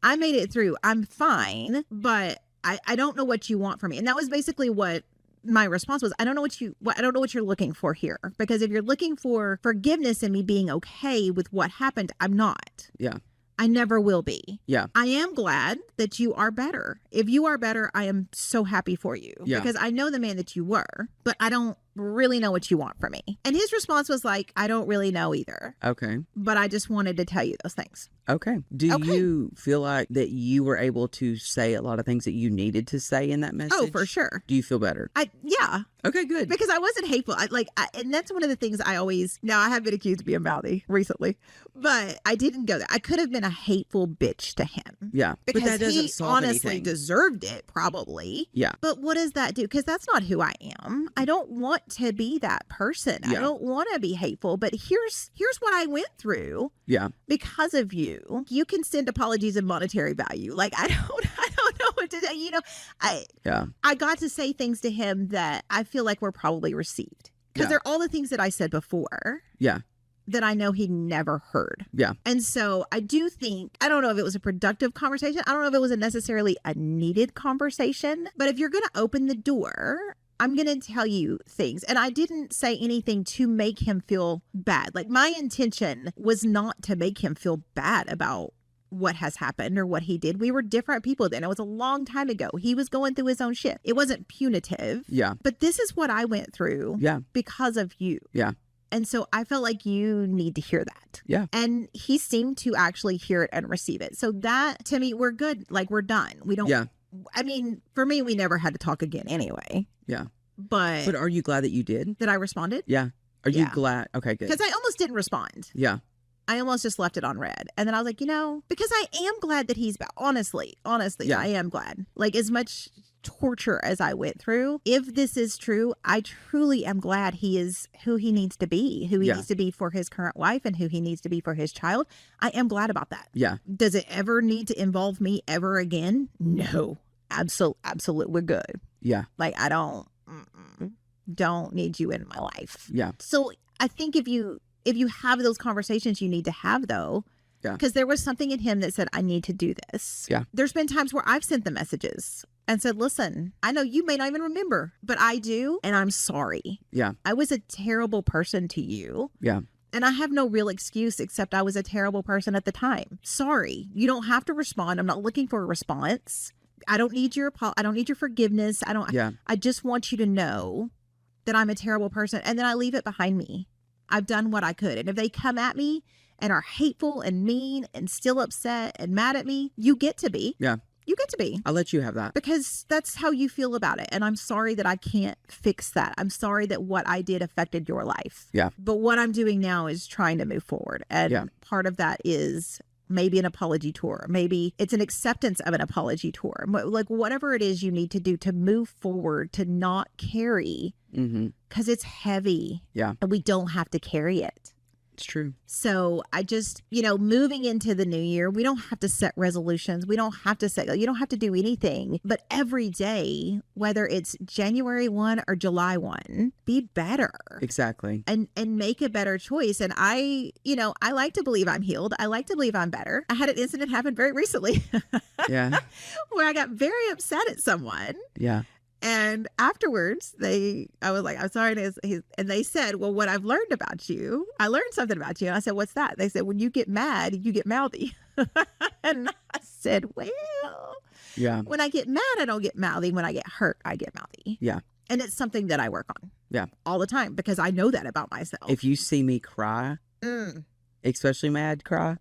I made it through. I'm fine, but I don't know what you want from me. And that was basically what my response was. I don't know what you're looking for here, because if you're looking for forgiveness and me being okay with what happened, I'm not. Yeah. I never will be. Yeah. I am glad that you are better. If you are better, I am so happy for you. Yeah. Because I know the man that you were, but I don't really know what you want from me. And his response was like, I don't really know either. Okay. But I just wanted to tell you those things. Okay. Do you feel like that you were able to say a lot of things that you needed to say in that message? Oh, for sure. Do you feel better? Yeah. Okay, good. Because I wasn't hateful. And that's one of the things I have been accused of being mouthy recently, but I didn't go there. I could have been a hateful bitch to him. Yeah. Because but that doesn't he solve honestly anything. Deserved it, probably. Yeah. But what does that do? Because that's not who I am. I don't want to be that person. Yeah. I don't want to be hateful, but here's what I went through. Yeah. Because of you. You can send apologies of monetary value. Like, I don't know what to do. I got to say things to him that I feel like were probably received. Because they're all the things that I said before. Yeah. That I know he never heard. Yeah. And so I do think, I don't know if it was a productive conversation. I don't know if it was necessarily a needed conversation. But if you're going to open the door, I'm going to tell you things. And I didn't say anything to make him feel bad. Like, my intention was not to make him feel bad about what has happened or what he did. We were different people then. It was a long time ago. He was going through his own shit. It wasn't punitive. Yeah. But this is what I went through. Yeah. Because of you. Yeah. And so I felt like you need to hear that. Yeah. And he seemed to actually hear it and receive it. So that, to me, we're good. Like, we're done. We don't. Yeah. I mean, for me, we never had to talk again anyway. Yeah. But are you glad that you did? That I responded? Yeah. Are you Yeah. glad? Okay, good. Because I almost didn't respond. Yeah. I almost just left it on red. And then I was like, because I am glad that he's back. Honestly, Yeah. I am glad. Like, as much torture as I went through, if this is true, I truly am glad he is who he needs to be, who he Yeah. needs to be for his current wife and who he needs to be for his child. I am glad about that. Yeah. Does it ever need to involve me ever again? No. Absolute. We're good. Yeah. Like, I don't need you in my life. Yeah. So I think if you have those conversations you need to have, though, Yeah. because there was something in him that said, I need to do this. Yeah. There's been times where I've sent the messages and said, listen, I know you may not even remember, but I do. And I'm sorry. Yeah. I was a terrible person to you. Yeah. And I have no real excuse except I was a terrible person at the time. Sorry. You don't have to respond. I'm not looking for a response. I don't need your forgiveness. Yeah. I just want you to know that I'm a terrible person. And then I leave it behind me. I've done what I could. And if they come at me and are hateful and mean and still upset and mad at me, you get to be. Yeah. You get to be. I'll let you have that. Because that's how you feel about it. And I'm sorry that I can't fix that. I'm sorry that what I did affected your life. Yeah. But what I'm doing now is trying to move forward. And Yeah. part of that is maybe an apology tour. Maybe it's an acceptance of an apology tour. Like, whatever it is you need to do to move forward, to not carry, because it's heavy. Yeah. And we don't have to carry it. It's true. So I just, moving into the new year, we don't have to set resolutions. We don't have to you don't have to do anything. But every day, whether it's January 1 or July 1, be better. Exactly. And make a better choice. And I like to believe I'm healed. I like to believe I'm better. I had an incident happen very recently. Yeah. Where I got very upset at someone. Yeah. And afterwards, I was like, I'm sorry. And they said, well, what I've learned about you, I learned something about you. And I said, what's that? They said, when you get mad, you get mouthy. And I said, well, Yeah. when I get mad, I don't get mouthy. When I get hurt, I get mouthy. Yeah. And it's something that I work on. Yeah. All the time, because I know that about myself. If you see me cry, especially mad cry,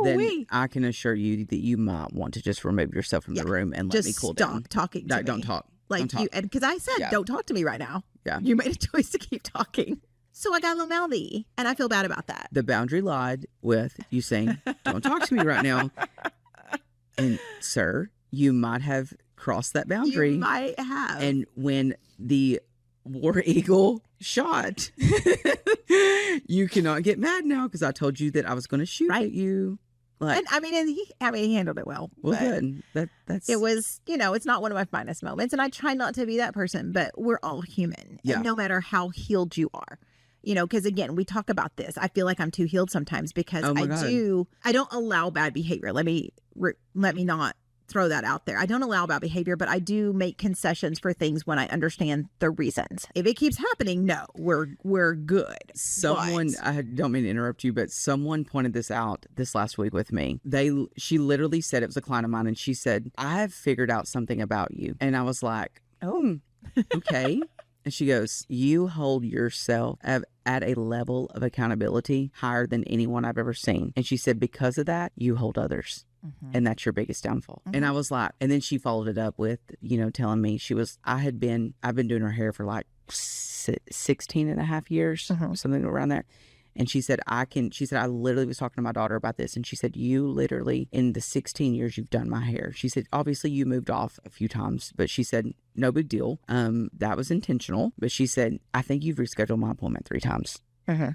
then I can assure you that you might want to just remove yourself from the room and let me cool down. Stop talking to me. Don't talk. Like, don't talk. you, and because I said, don't talk to me right now. Yeah. You made a choice to keep talking. So I got a little mouthy, and I feel bad about that. The boundary lied with you saying, don't talk to me right now. And sir, you might have crossed that boundary. You might have. And when the War Eagle shot, you cannot get mad now because I told you that I was going to shoot at you. Like, and he handled it well. Well, good. That's it was, it's not one of my finest moments, and I try not to be that person, but we're all human. Yeah. And no matter how healed you are, because again, we talk about this. I feel like I'm too healed sometimes because I don't allow bad behavior. Let me not throw that out there. I don't allow bad behavior, but I do make concessions for things when I understand the reasons. If it keeps happening, no, we're good. I don't mean to interrupt you, but someone pointed this out this last week with me. She literally said, it was a client of mine, and she said, I have figured out something about you. And I was like, oh, okay. And she goes, you hold yourself at a level of accountability higher than anyone I've ever seen. And she said, because of that, you hold others. And that's your biggest downfall. And I was like, and then she followed it up with, telling me I've been doing her hair for like 16 and a half years, something around there. And she said, I literally was talking to my daughter about this. And she said, you literally, in the 16 years you've done my hair, she said, obviously you moved off a few times, but she said, no big deal. That was intentional. But she said, I think you've rescheduled my appointment 3 times.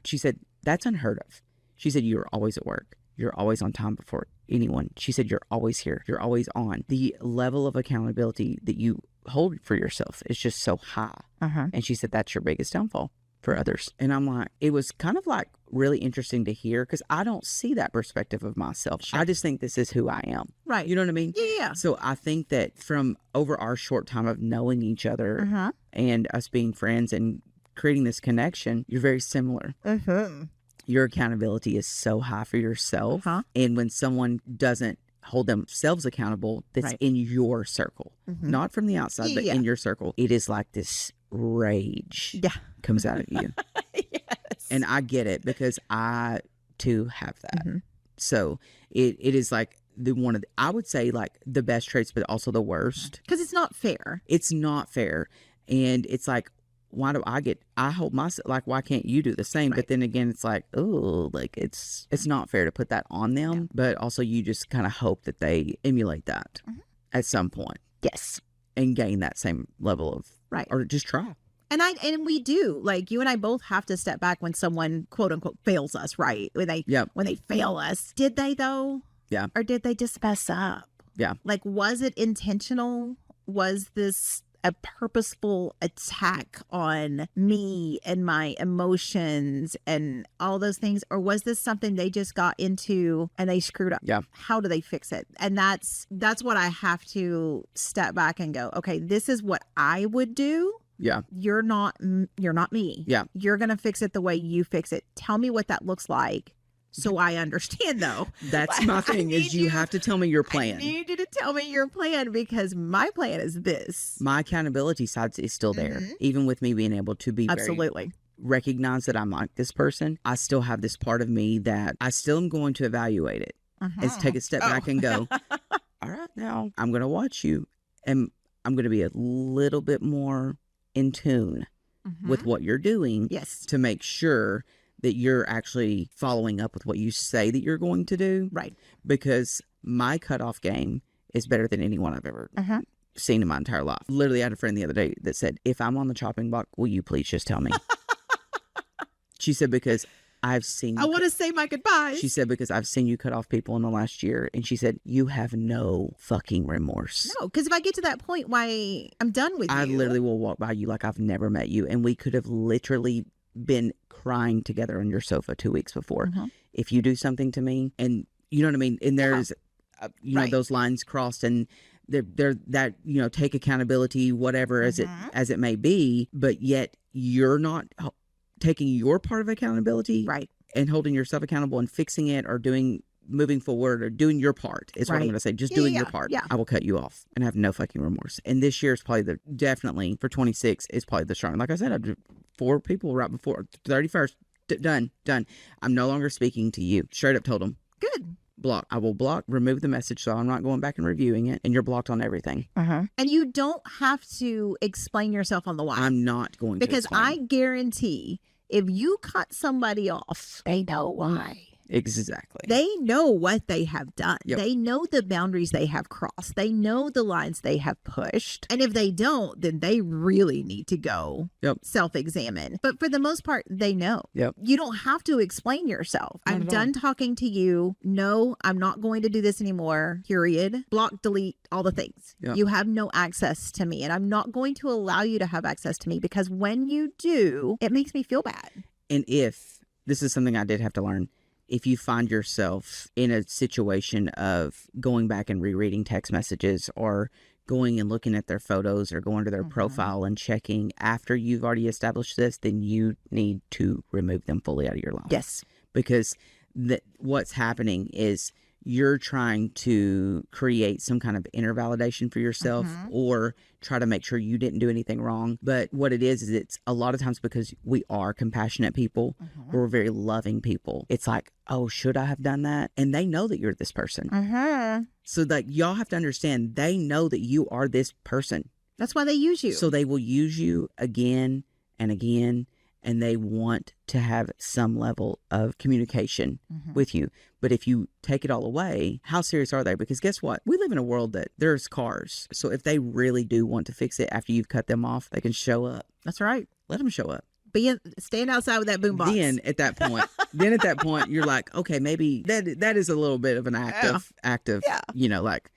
She said, that's unheard of. She said, you're always at work. You're always on time before anyone. She said, you're always here. You're always on. The level of accountability that you hold for yourself is just so high. And she said, that's your biggest downfall for others. And I'm like, it was kind of like really interesting to hear because I don't see that perspective of myself. Sure. I just think this is who I am. Right. You know what I mean? Yeah. So I think that from over our short time of knowing each other and us being friends and creating this connection, you're very similar. Your accountability is so high for yourself. And when someone doesn't hold themselves accountable, that's in your circle, not from the outside, but in your circle, it is like this rage comes out of you. Yes. And I get it because I too have that. So it is like I would say like the best traits, but also the worst. Because it's not fair. It's not fair. And it's like, why do I hold myself, like, why can't you do the same? Right. But then again, it's like, oh, like it's not fair to put that on them. But also you just kind of hope that they emulate that at some point. Yes. And gain that same level of, right. Or just try. And we do, like, you and I both have to step back when someone quote unquote fails us, right? When they fail us. Did they though? Yeah. Or did they just mess up? Yeah. Like, was it intentional? Was this a purposeful attack on me and my emotions and all those things? Or was this something they just got into and they screwed up? Yeah. How do they fix it? And that's what I have to step back and go, okay, this is what I would do. Yeah. You're not me. Yeah. You're going to fix it the way you fix it. Tell me what that looks like. So I understand, though. That's my thing is you have to tell me your plan. I need you to tell me your plan because my plan is this. My accountability side is still there. Even with me being able to be absolutely recognize that I'm like this person, I still have this part of me that I still am going to evaluate it. Is take a step back and go, all right, now I'm going to watch you and I'm going to be a little bit more in tune with what you're doing. Yes. To make sure that you're actually following up with what you say that you're going to do. Right. Because my cutoff game is better than anyone I've ever seen in my entire life. Literally, I had a friend the other day that said, if I'm on the chopping block, will you please just tell me? She said, because I've seen I want to say my goodbyes. She said, because I've seen you cut off people in the last year. And she said, you have no fucking remorse. No, because if I get to that point, why I'm done with you. I literally will walk by you like I've never met you. And we could have literally been crying together on your sofa 2 weeks before. If you do something to me, and you know what I mean? And there's, you know, those lines crossed and they're that, you know, take accountability, whatever as it may be, but yet you're not taking your part of accountability. Right. And holding yourself accountable and fixing it or moving forward or doing your part is what I'm going to say. Just doing your part. Yeah. I will cut you off and have no fucking remorse. And this year is probably definitely for 26 is probably the strong. Like I said, I did 4 people right before 31st. Done. I'm no longer speaking to you. Straight up told them. Good. Block. I will block, remove the message so I'm not going back and reviewing it. And you're blocked on everything. And you don't have to explain yourself on the why. I'm not going to because explain. I guarantee if you cut somebody off, they know why. Exactly. They know what they have done. Yep. They know the boundaries they have crossed. They know the lines they have pushed. And if they don't, then they really need to go self-examine. But for the most part, they know. Yep. You don't have to explain yourself. Not I'm at done all. talking to you. No, I'm not going to do this anymore. Period. Block, delete, all the things. Yep. You have no access to me. And I'm not going to allow you to have access to me because when you do, it makes me feel bad. And if this is something I did have to learn, if you find yourself in a situation of going back and rereading text messages or going and looking at their photos or going to their profile and checking after you've already established this, then you need to remove them fully out of your life. Yes. Because what's happening is you're trying to create some kind of inner validation for yourself or try to make sure you didn't do anything wrong. But what it is it's a lot of times because we are compassionate people, we're very loving people. It's like, oh, should I have done that? And they know that you're this person. So like y'all have to understand, they know that you are this person. That's why they use you. So they will use you again and again. And they want to have some level of communication with you. But if you take it all away, how serious are they? Because guess what? We live in a world that there's cars. So if they really do want to fix it after you've cut them off, they can show up. That's right. Let them show up. Stand outside with that boombox. Then at that point, you're like, okay, maybe that is a little bit of an active, you know, like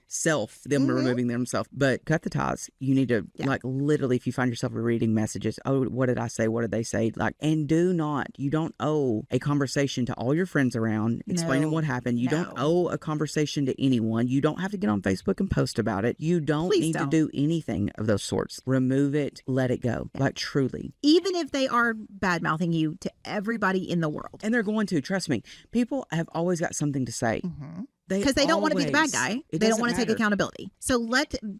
them removing themselves. But cut the ties. You need to like literally, if you find yourself reading messages, oh, what did I say? What did they say? Like, and you don't owe a conversation to all your friends around explaining what happened. You don't owe a conversation to anyone. You don't have to get on Facebook and post about it. You don't need to do anything of those sorts. Remove it. Let it go. Like truly. Even if they are bad mouthing you to everybody in the world. And they're going to, trust me. People have always got something to say. Because they don't want to be the bad guy. They don't want to take accountability. So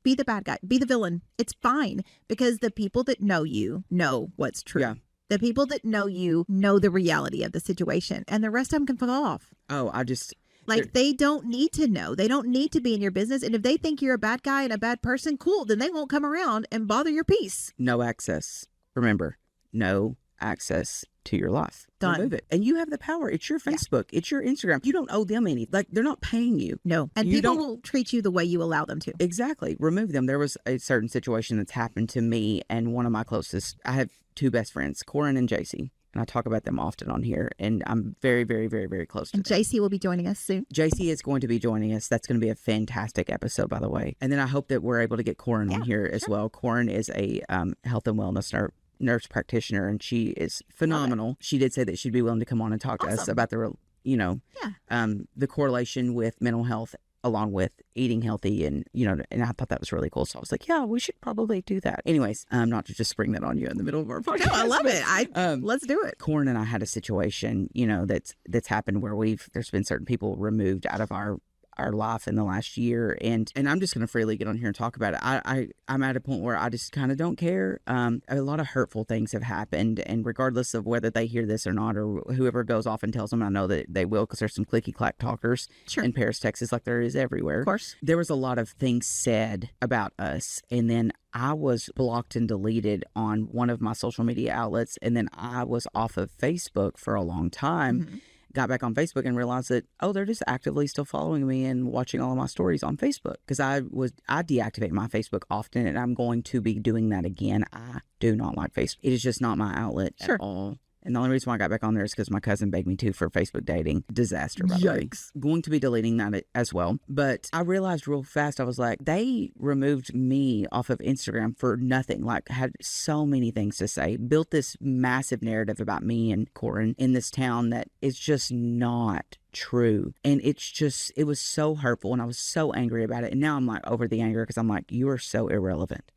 be the bad guy. Be the villain. It's fine. Because the people that know you know what's true. Yeah. The people that know you know the reality of the situation. And the rest of them can fuck off. Oh, Like, they don't need to know. They don't need to be in your business. And if they think you're a bad guy and a bad person, cool, then they won't come around and bother your peace. No access. Remember, no access to your life. Done. Remove it. And you have the power. It's your Facebook. Yeah. It's your Instagram. You don't owe them any. Like, they're not paying you. No. And people will treat you the way you allow them to. Exactly. Remove them. There was a certain situation that's happened to me and one of my closest. I have two best friends, Corin and JC. And I talk about them often on here. And I'm very, very, very, very close to them. JC will be joining us soon. JC is going to be joining us. That's going to be a fantastic episode, by the way. And then I hope that we're able to get Corin on here as well. Corin is a health and wellness nurse practitioner, and she is phenomenal. She did say that she'd be willing to come on and talk to us about the, the correlation with mental health along with eating healthy, and and I thought that was really cool. So I was like, yeah, we should probably do that. Anyways, not to just spring that on you in the middle of our podcast. No, I love it. Let's do it. Corin and I had a situation, that's happened where there's been certain people removed out of our life in the last year, and I'm just going to freely get on here and talk about it. I'm at a point where I just kind of don't care. A lot of hurtful things have happened, and regardless of whether they hear this or not, or whoever goes off and tells them, I know that they will, because there's some clicky clack talkers in Paris, Texas, like there is everywhere. Of course, there was a lot of things said about us, and then I was blocked and deleted on one of my social media outlets, and then I was off of Facebook for a long time. Mm-hmm. Got back on Facebook and realized that, they're just actively still following me and watching all of my stories on Facebook, because I deactivate my Facebook often, and I'm going to be doing that again. I do not like Facebook. It is just not my outlet at all. And the only reason why I got back on there is because my cousin begged me to for Facebook dating. Disaster, by the way. Going to be deleting that as well. But I realized real fast, I was like, they removed me off of Instagram for nothing. Like, had so many things to say. Built this massive narrative about me and Corin in this town that is just not true. And it was so hurtful, and I was so angry about it. And now I'm like over the anger, because I'm like, you are so irrelevant.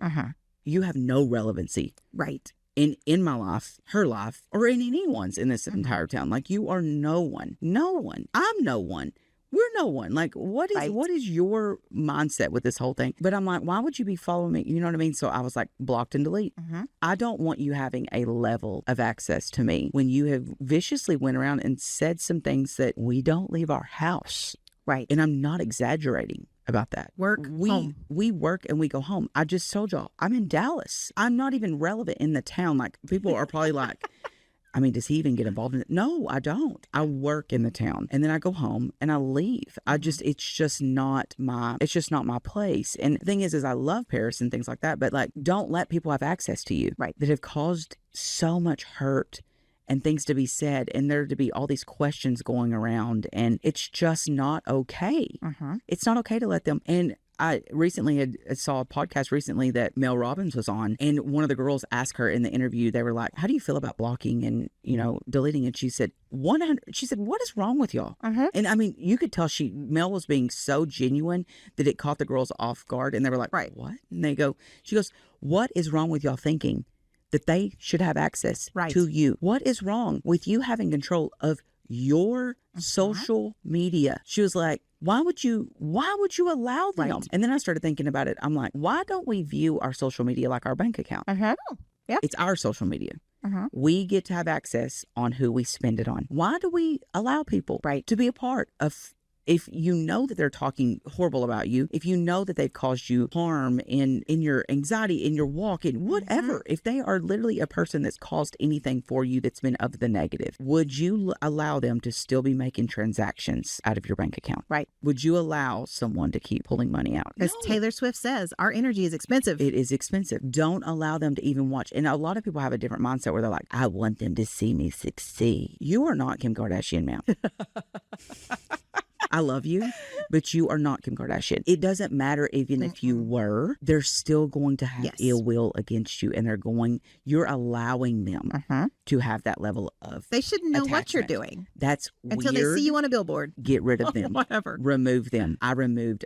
You have no relevancy. Right. In my life, her life, or in anyone's in this entire town. Like, you are no one. No one. I'm no one. We're no one. Like, what is your mindset with this whole thing? But I'm like, why would you be following me? You know what I mean? So I was like, blocked and delete. I don't want you having a level of access to me when you have viciously went around and said some things that we don't leave our house. Right. And I'm not exaggerating about that. Home. We work and we go home. I just told y'all, I'm in Dallas. I'm not even relevant in the town. Like, people are probably like, I mean, does he even get involved in it? No, I don't. I work in the town, and then I go home and I leave. It's just not my place. And the thing is I love Paris and things like that, but like, don't let people have access to you, right, that have caused so much hurt and things to be said, and there to be all these questions going around, and it's just not okay. It's not okay to let them. And I recently saw a podcast recently that Mel Robbins was on, and one of the girls asked her in the interview, they were like, how do you feel about blocking and, deleting? And she said, 100. She said, what is wrong with y'all? And I mean, you could tell Mel was being so genuine that it caught the girls off guard, and they were like, right, what? And she goes, what is wrong with y'all thinking that they should have access to you? What is wrong with you having control of your social media? She was like, why would you allow them? Right. And then I started thinking about it. I'm like, why don't we view our social media like our bank account? Yeah, it's our social media. We get to have access on who we spend it on. Why do we allow people to be a part of? If you know that they're talking horrible about you, if you know that they've caused you harm in your anxiety, in your walk, in whatever, if they are literally a person that's caused anything for you that's been of the negative, would you allow them to still be making transactions out of your bank account? Right. Would you allow someone to keep pulling money out? As Taylor Swift says, our energy is expensive. It is expensive. Don't allow them to even watch. And a lot of people have a different mindset where they're like, I want them to see me succeed. You are not Kim Kardashian, ma'am. I love you, but you are not Kim Kardashian. It doesn't matter even if you were, they're still going to have ill will against you, and you're allowing them to have that level of They shouldn't know attachment. what you're doing. That's until weird. they see you on a billboard. Get rid of them. Whatever. Remove them. I remove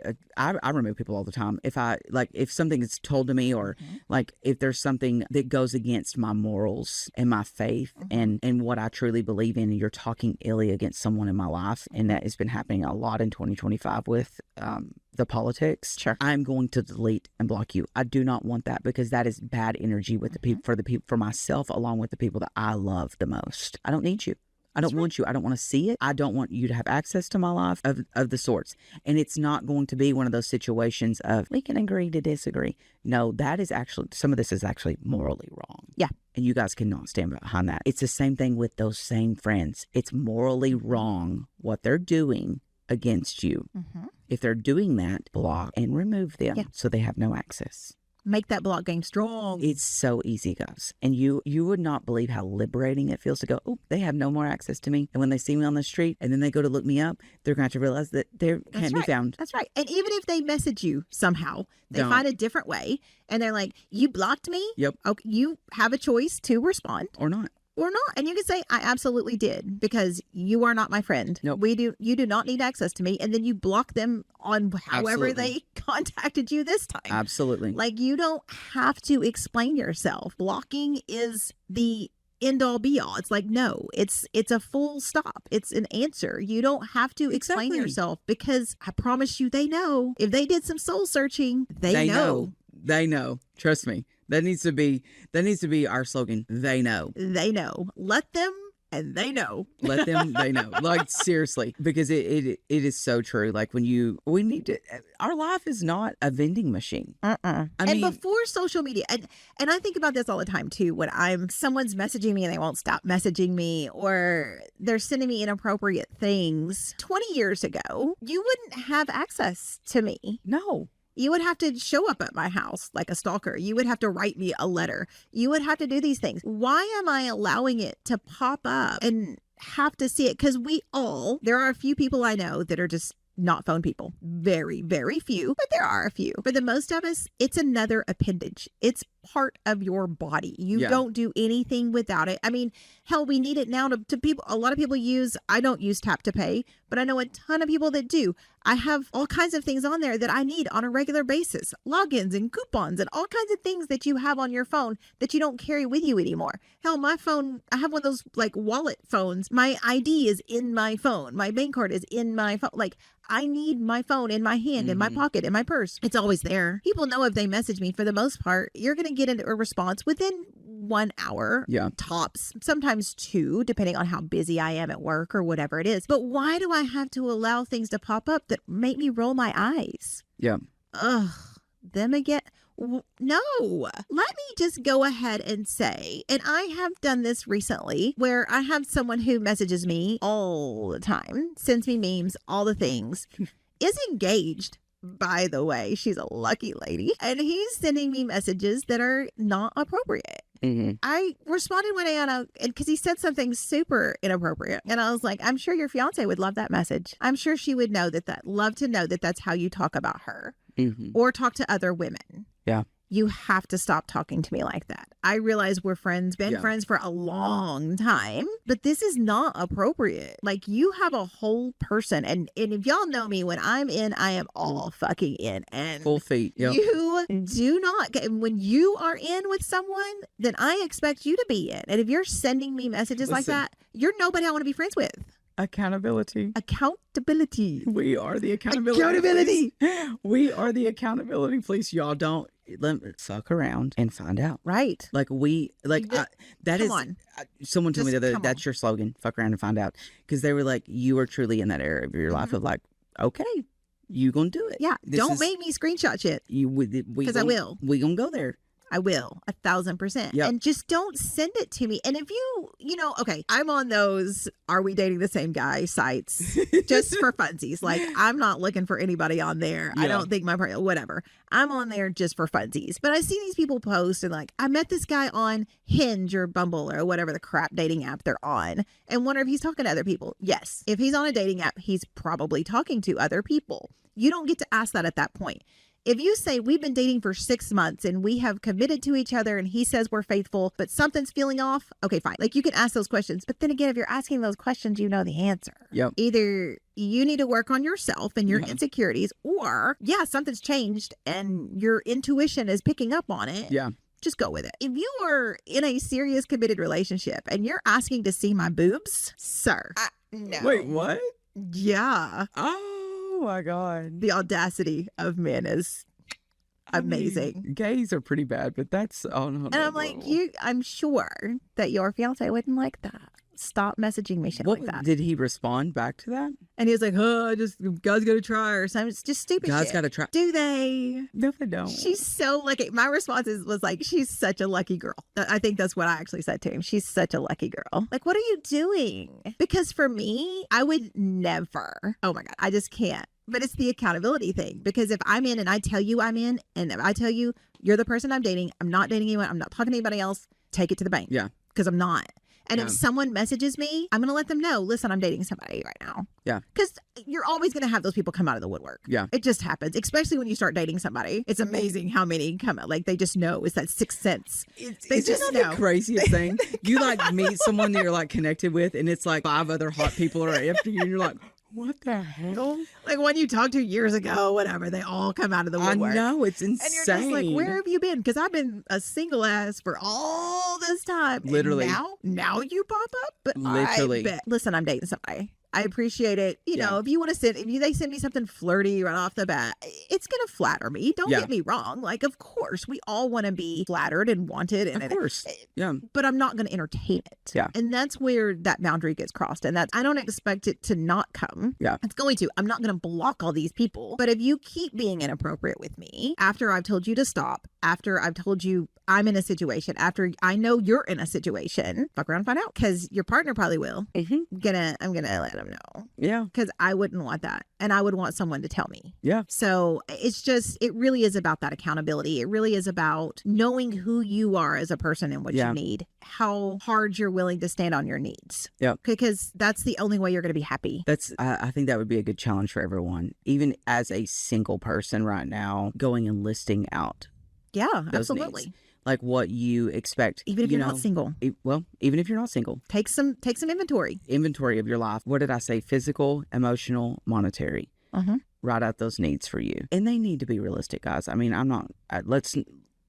people all the time. If something is told to me, or like if there's something that goes against my morals and my faith and what I truly believe in, and you're talking illy against someone in my life, and that has been happening a lot in 2025 with the politics. Sure. I'm going to delete and block you. I do not want that, because that is bad energy with the people, for myself, along with the people that I love the most. I don't need you. I don't want you. I don't want to see it. I don't want you to have access to my life of the sorts. And it's not going to be one of those situations of we can agree to disagree. No, that is actually, some of this is actually morally wrong. Yeah. And you guys cannot stand behind that. It's the same thing with those same friends. It's morally wrong what they're doing against you. Mm-hmm. If they're doing that, block and remove them so they have no access. Make that block game strong. It's so easy, guys. And you would not believe how liberating it feels to go, oh, they have no more access to me. And when they see me on the street and then they go to look me up, they're going to have to realize that they can't be found. That's right. And even if they message you somehow, they find a different way and they're like, you blocked me? Yep. Okay, you have a choice to respond. Or not. Or not. And you can say, I absolutely did, because you are not my friend. Nope. You do not need access to me. And then you block them on however they contacted you this time. Absolutely. Like, you don't have to explain yourself. Blocking is the end all be all. It's like, no, it's a full stop. It's an answer. You don't have to explain yourself, because I promise you, they know. If they did some soul searching, they know. They know. Trust me. That needs to be our slogan. They know. They know. Let them, and they know. Let them, they know. Like, seriously, because it is so true. Like, we need to, our life is not a vending machine. I mean, before social media, and I think about this all the time too, when someone's messaging me and they won't stop messaging me, or they're sending me inappropriate things. 20 years ago, you wouldn't have access to me. No. You would have to show up at my house like a stalker. You would have to write me a letter. You would have to do these things. Why am I allowing it to pop up and have to see it? Because there are a few people I know that are just not phone people. Very, very few, but there are a few. For the most of us, it's another appendage. It's part of your body. You don't do anything without it. I mean, hell, we need it now to people. A lot of people I don't use tap to pay, but I know a ton of people that do. I have all kinds of things on there that I need on a regular basis. Logins and coupons and all kinds of things that you have on your phone that you don't carry with you anymore. Hell, my phone, I have one of those like wallet phones. My ID is in my phone. My bank card is in my phone. Like, I need my phone in my hand, in my pocket, in my purse. It's always there. People know if they message me, for the most part, you're going to get a response within 1 hour, tops, sometimes 2, depending on how busy I am at work or whatever it is. But why do I have to allow things to pop up that make me roll my eyes? Yeah. Ugh, them again. No, let me just go ahead and say, and I have done this recently, where I have someone who messages me all the time, sends me memes, all the things, is engaged. By the way, she's a lucky lady. And he's sending me messages that are not appropriate. Mm-hmm. I responded one day because he said something super inappropriate. And I was like, I'm sure your fiance would love that message. I'm sure she would love to know that that's how you talk about her or talk to other women. Yeah. You have to stop talking to me like that. I realize we're friends, been friends for a long time, but this is not appropriate. Like, you have a whole person. And if y'all know me, when I'm in, I am all fucking in. And full feet. Yep. You do not get, when you are in with someone, then I expect you to be in. And if you're sending me messages like that, you're nobody I want to be friends with. Accountability. We are the accountability. We are the accountability police. Y'all don't fuck around and find out. Right. Like, someone told me that's your slogan, fuck around and find out. Because they were like, you are truly in that area of your life of like, okay, you gonna do it. Yeah. Don't make me screenshot shit. Because I will. We gonna go there. I will, 1,000%. Yep. And just don't send it to me. And if okay, I'm on those "Are we dating the same guy" sites just for funsies. Like, I'm not looking for anybody on there. Yeah. I don't think whatever. I'm on there just for funsies. But I see these people post and like, I met this guy on Hinge or Bumble or whatever the crap dating app they're on, and wonder if he's talking to other people. Yes. If he's on a dating app, he's probably talking to other people. You don't get to ask that at that point. If you say we've been dating for 6 months and we have committed to each other and he says we're faithful, but something's feeling off, okay, fine. Like, you can ask those questions. But then again, if you're asking those questions, you know the answer. Yep. Either you need to work on yourself and your insecurities, or something's changed and your intuition is picking up on it. Yeah. Just go with it. If you are in a serious committed relationship and you're asking to see my boobs, sir. No. Wait, what? Yeah. Oh my God. The audacity of men is amazing. I mean, gays are pretty bad, but that's and I'm like, I'm sure that your fiance wouldn't like that. Stop messaging me shit like that. Did he respond back to that? And he was like, oh, God's got to try or something. It's just stupid God's shit. got to try. Do they? No, they don't. She's so lucky. My response was like, she's such a lucky girl. I think that's what I actually said to him. She's such a lucky girl. Like, what are you doing? Because for me, I would never. Oh my God, I just can't. But it's the accountability thing. Because if I'm in and I tell you I'm in, and if I tell you you're the person I'm dating, I'm not dating anyone, I'm not talking to anybody else, take it to the bank. Yeah. Because I'm not. And if someone messages me, I'm going to let them know, listen, I'm dating somebody right now. Yeah. Because you're always going to have those people come out of the woodwork. Yeah. It just happens, especially when you start dating somebody. It's amazing how many come out. Like, they just know. It's that sixth sense. They just know. The craziest thing? You like meet someone that you're like connected with, and it's like 5 other hot people are after you, and you're like, what the hell? Like when you talked to years ago, whatever, they all come out of the woodwork. I know, it's insane. And you're just like, where have you been? Because I've been a single ass for all this time. Literally. And now you pop up? But literally. Listen, I'm dating somebody. I appreciate it. You know, if you want to they send me something flirty right off the bat, it's going to flatter me. Don't get me wrong. Like, of course, we all want to be flattered and wanted. And of course. Yeah. But I'm not going to entertain it. Yeah. And that's where that boundary gets crossed. And I don't expect it to not come. Yeah. It's going to. I'm not going to block all these people. But if you keep being inappropriate with me after I've told you to stop, after I've told you I'm in a situation, after I know you're in a situation, fuck around and find out, because your partner probably will. I'm gonna let them know. Yeah. Because I wouldn't want that. And I would want someone to tell me. Yeah. So it really is about that accountability. It really is about knowing who you are as a person and what you need, how hard you're willing to stand on your needs. Yeah. Because that's the only way you're going to be happy. I think that would be a good challenge for everyone, even as a single person right now, going and listing out. Yeah, absolutely. Needs. Like what you expect. Even if you're not single. Even if you're not single. Take some inventory. Inventory of your life. What did I say? Physical, emotional, monetary. Write out those needs for you. And they need to be realistic, guys. I mean,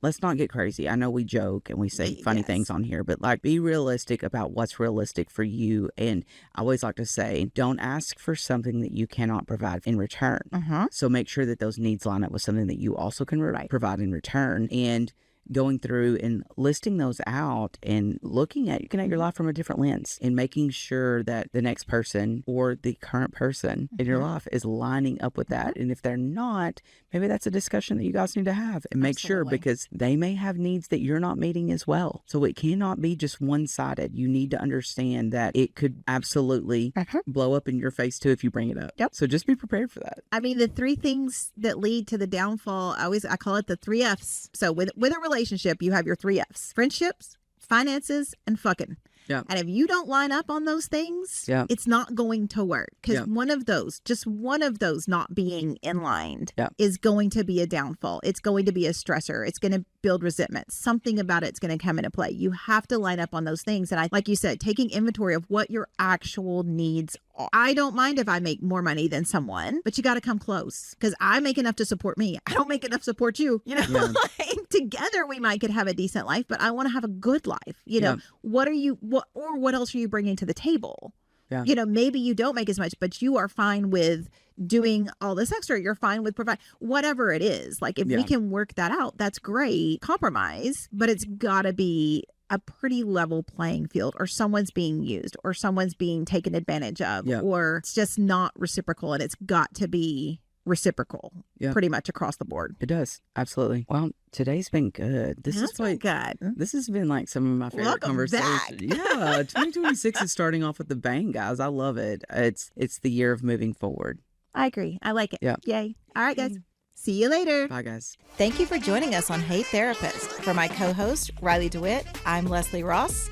let's not get crazy. I know we joke and we say funny things on here, but like, be realistic about what's realistic for you. And I always like to say, don't ask for something that you cannot provide in return. So make sure that those needs line up with something that you also can provide in return. And going through and listing those out and looking at your life from a different lens and making sure that the next person or the current person in your life is lining up with that. And if they're not, maybe that's a discussion that you guys need to have and make sure, because they may have needs that you're not meeting as well. So it cannot be just one-sided. You need to understand that it could absolutely blow up in your face too if you bring it up. Yep. So just be prepared for that. I mean, the 3 things that lead to the downfall, I call it the 3 Fs. So with a relationship, you have your 3 Fs: friendships, finances, and fucking. Yeah. And if you don't line up on those things, it's not going to work. Because just one of those not being in line is going to be a downfall. It's going to be a stressor. It's going to build resentment. Something about it's going to come into play. You have to line up on those things. And like you said, taking inventory of what your actual needs are. I don't mind if I make more money than someone, but you got to come close, because I make enough to support me. I don't make enough to support you. You know, like, together we might could have a decent life, but I want to have a good life. You know, what else are you bringing to the table? Yeah. You know, maybe you don't make as much, but you are fine with doing all this extra. You're fine with provide whatever it is. Like, if we can work that out, that's great. Compromise, but it's got to be a pretty level playing field, or someone's being used, or someone's being taken advantage of, or it's just not reciprocal, and it's got to be reciprocal pretty much across the board. It does. Absolutely. Well, today's been good. This has been like some of my favorite conversations. Yeah. 2026 is starting off with the bang, guys. I love it. It's the year of moving forward. I agree. I like it. Yeah. Yay. All right, guys. See you later. Bye, guys. Thank you for joining us on Hey Therapist. For my co-host, Riley DeWitt, I'm Leslie Ross.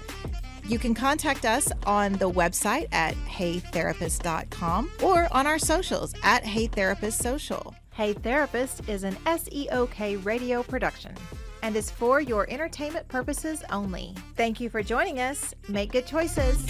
You can contact us on the website at heytherapist.com or on our socials at Hey Therapist Social. Hey Therapist is an SEOK radio production and is for your entertainment purposes only. Thank you for joining us. Make good choices.